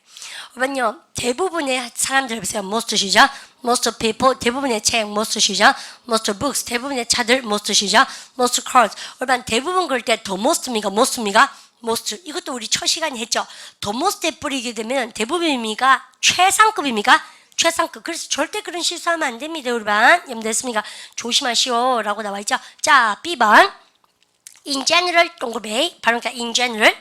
여러분요, 대부분의 사람들 보세요. most 시작. most people, 대부분의 책 most 시작. most books, 대부분의 차들 most 시작. most cars. 여러분 대부분 그럴 때 더 most입니까? most입니까? most. 이것도 우리 첫 시간에 했죠. 더 most에 뿌리게 되면 대부분입니까? 최상급입니까? 최상급. 그래서 절대 그런 실수하면 안 됩니다. 여러분 염두했습니까? 조심하시오 라고 나와 있죠. 자, B번 in general 동그라미 발음가 in general.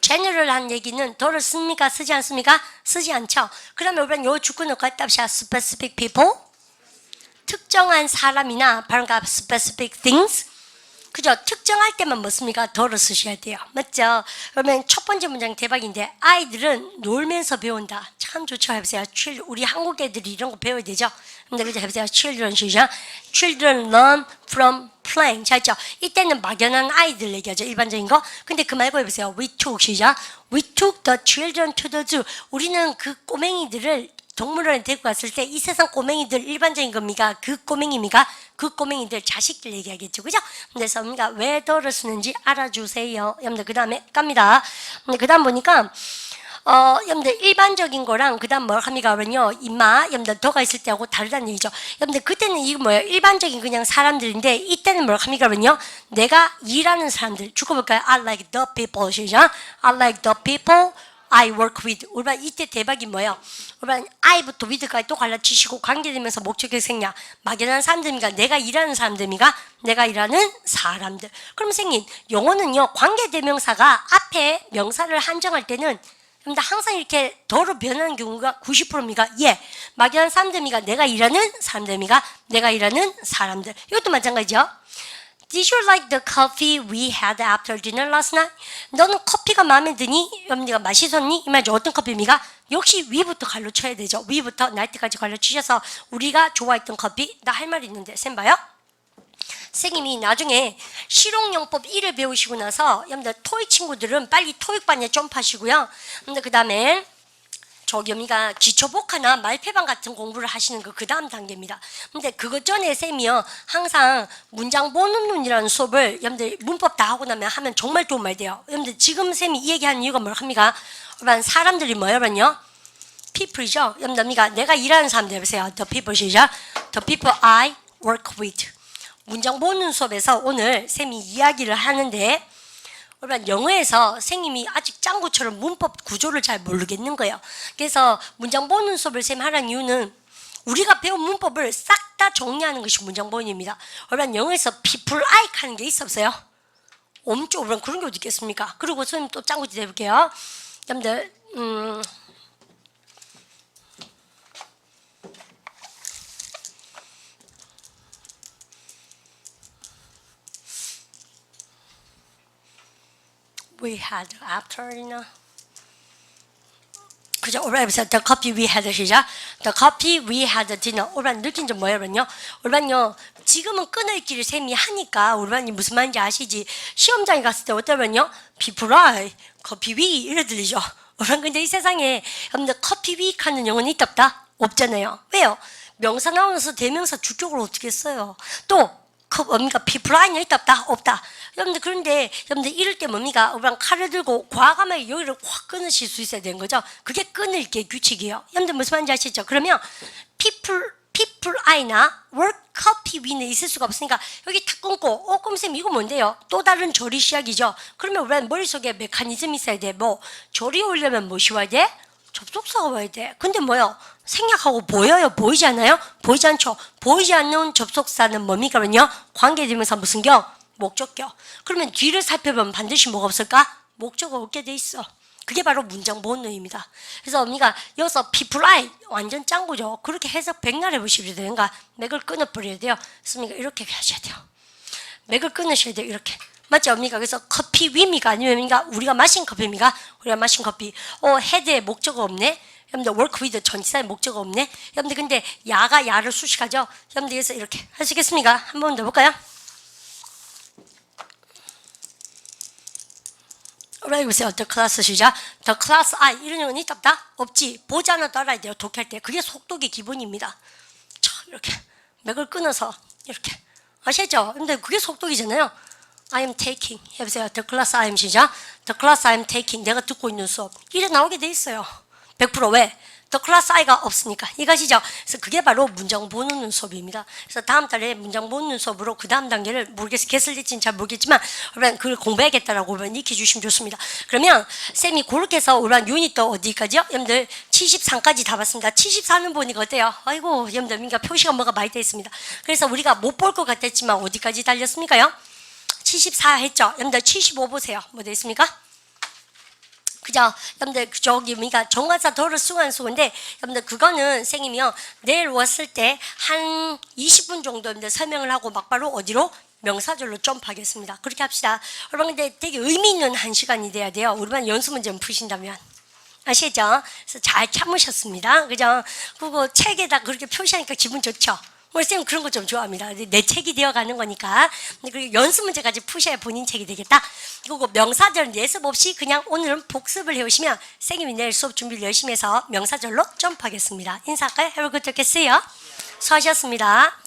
general한 얘기는 더를 씁니까? 쓰지 않습니까? 쓰지 않죠. 그러면 여러분 요 주구 넣고 합시다. specific people 특정한 사람이나 발음가 specific things. 그죠? 특정할 때만 뭐 씁니까? 더를 쓰셔야 돼요. 맞죠? 그러면 첫 번째 문장 대박인데 아이들은 놀면서 배운다. 참 좋죠. 해보세요. 우리 한국 애들이 이런 거 배워야 되죠. 근데 그죠? 해보세요. children 시작. children learn from playing. 자, 있죠? 이때는 막연한 아이들 얘기하죠. 일반적인 거. 근데 그 말고 해보세요. we took 시작. we took the children to the zoo. 우리는 그 꼬맹이들을 동물원에 데리고 갔을 때 이 세상 꼬맹이들 일반적인 겁니까? 그 꼬맹이입니까? 그 꼬맹이들 자식들 얘기하겠죠. 그죠? 그래서 우리가 왜 더를 쓰는지 알아주세요. 여러분들 그 다음에 갑니다. 그 다음 보니까 여러분들 일반적인 거랑 그 다음 뭘 합니까? 그러면요, 임마 여러분들 더가 있을 때하고 다르다는 얘기죠. 여러분들 그때는 이거 뭐예요? 일반적인 그냥 사람들인데 이때는 뭘 합니까? 그러면요, 내가 일하는 사람들 죽어볼까요? I like the people 시작. I like the people I work with. 우리가 이때 대박이 뭐예요? 우리가 I부터 with까지 또 갈라치시고 관계되면서 목적이 생략. 막연한 사람들입니까? 내가 일하는 사람들입니까? 내가 일하는 사람들. 그럼 선생님, 영어는요, 관계대명사가 앞에 명사를 한정할 때는 항상 이렇게 더로 변하는 경우가 90%입니까? 예. 막연한 사람들입니까? 내가 일하는 사람들입니까? 내가 일하는 사람들. 이것도 마찬가지죠. Did you like the coffee we had after dinner last night? 너는 커피가 마음에 드니? 네가 맛있었니? 이 말이죠. 어떤 커피입니까? 역시 위부터 갈로 쳐야 되죠. 위부터 날 때까지 갈로 치셔서 우리가 좋아했던 커피. 나 할 말 있는데 쌤 봐요. 선생님이 나중에 실용영법 1을 배우시고 나서 여러분들 토익 친구들은 빨리 토익반에 점프하시고요. 근데 그 다음에 저기 여기가 기초복화나 말패방 같은 공부를 하시는 거 그 다음 단계입니다. 근데 그것 전에 쌤이요, 항상 문장 보는 눈이라는 수업을 여러분들 문법 다 하고 나면 하면 정말 도움 많이 돼요. 여러분들 지금 쌤이 이 얘기하는 이유가 뭘 합니까? 여러분 사람들이 뭐예요? 여러분요? people이죠. 여러분들 내가 일하는 사람들 해보세요. The people 시작. The people I work with. 문장 보는 수업에서 오늘 쌤이 이야기를 하는데 여러분 영어에서 선생님이 아직 짱구처럼 문법 구조를 잘 모르겠는 거예요. 그래서 문장 보는 수업을 쌤 하라는 이유는 우리가 배운 문법을 싹 다 정리하는 것이 문장 보는입니다. 여러분 영어에서 people like 하는 게 있어 없어요? 엄청 여러분 그런 게 어디 있겠습니까? 그리고 선생님 또 짱구지 해볼게요. 여러분들 we had after, you know. 그죠? 올바르면서 the coffee we had 시작. The coffee we had dinner. 올바른 느낀 점 뭐예요, 그러면요? 올바른요. 지금은 끊어읽기를 셈이 하니까 올바른이 무슨 말인지 아시지? 시험장에 갔을 때 어떠면요? people I, coffee we 이래 들리죠? 올바른 근데 이 세상에 여러분들 coffee we 하는 영어는 있다 없다? 없잖아요. 왜요? 명사 나오면서 대명사 주격으로 어떻게 써요? 또 뭡니까? 피플라인이 있다 없다? 없다. 여러분들 그런데 여러분들 이럴 때 뭡니까? 그냥 칼을 들고 과감하게 여기를 확 끊으실 수 있어야 되는 거죠. 그게 끊을게 규칙이에요. 여러분들 무슨 말인지 아시죠? 그러면 people I나 work copy W는 있을 수가 없으니까 여기 탁 끊고 꼼쌤 이거 뭔데요? 또 다른 조리 시작이죠. 그러면 우리 머릿속에 메커니즘이 있어야 돼. 뭐 조리 오려면 무엇이 와야 돼? 접속사가 와야 돼. 근데 뭐요? 생략하고 보여요? 보이지 않아요? 보이지 않죠? 보이지 않는 접속사는 뭡니까? 그러면요? 관계대명사 무슨 경? 목적격. 그러면 뒤를 살펴보면 반드시 뭐가 없을까? 목적어 없게 돼 있어. 그게 바로 문장 본능입니다. 그래서 언니가 여기서 people I 완전 짱구죠. 그렇게 해석 백날 해보시면 되는가? 맥을 끊어버려야 돼요. 그래서 이렇게 하셔야 돼요. 맥을 끊으셔야 돼요. 이렇게. 맞지 언니가? 그래서 커피 위미가 아니면 우리가 마신 커피입니까? 우리가 마신 커피. 헤드에 목적어 없네. 여러분들 work with 전치사에 목적어 없네. 여러분들 근데 야가 야를 수식하죠. 여러분들 그래서 이렇게 하시겠습니까? 한 번 더 볼까요? right 보세요. the class 시작. the class I 이런 영어는 있다 없다? 없지. 보지 않아도 알아야 돼요. 독해할 때. 그게 속독의 기본입니다. 자 이렇게 맥을 끊어서 이렇게 아시죠? 근데 그게 속독이잖아요. I am taking 해보세요. The class I am 시작. The class I am taking 내가 듣고 있는 수업 이래 나오게 돼 있어요. 100% 왜? The class I가 없으니까 이것이죠. 그래서 그게 바로 문장 보는 수업입니다. 그래서 다음 달에 문장 보는 수업으로 그 다음 단계를 모르겠어요. 개설될지는 잘 모르겠지만 그러면 그걸 공부해야겠다라고 익혀 주시면 좋습니다. 그러면 쌤이 그렇게 해서 우리한 유닛도 어디까지요? 여러분들 73까지 다 봤습니다. 74는 보니까 어때요? 아이고 여러분들 민가 표시가 뭐가 많이 되어 있습니다. 그래서 우리가 못 볼 것 같았지만 어디까지 달렸습니까요? 74 했죠? 여러분들 75 보세요. 뭐 되어 있습니까? 그죠? 여러분들 저기 그러니까 정관사 도를 수관수인데 여러분들 그거는 선생님이요 내일 왔을 때 한 20분 정도 여러분들 설명을 하고 막바로 어디로? 명사절로 점프하겠습니다. 그렇게 합시다. 여러분 근데 되게 의미 있는 한 시간이 돼야 돼요. 우리만 연수 문제 푸신다면 아시죠? 그래서 잘 참으셨습니다. 그죠? 그거 책에다 그렇게 표시하니까 기분 좋죠? 우리 쌤 그런 거 좀 좋아합니다. 내 책이 되어가는 거니까. 그리고 연습 문제까지 푸셔야 본인 책이 되겠다. 그리고 명사절 예습 없이 그냥 오늘은 복습을 해오시면 쌤이 내일 수업 준비를 열심히 해서 명사절로 점프하겠습니다. 인사할까요? Have a good day. 수고하셨습니다.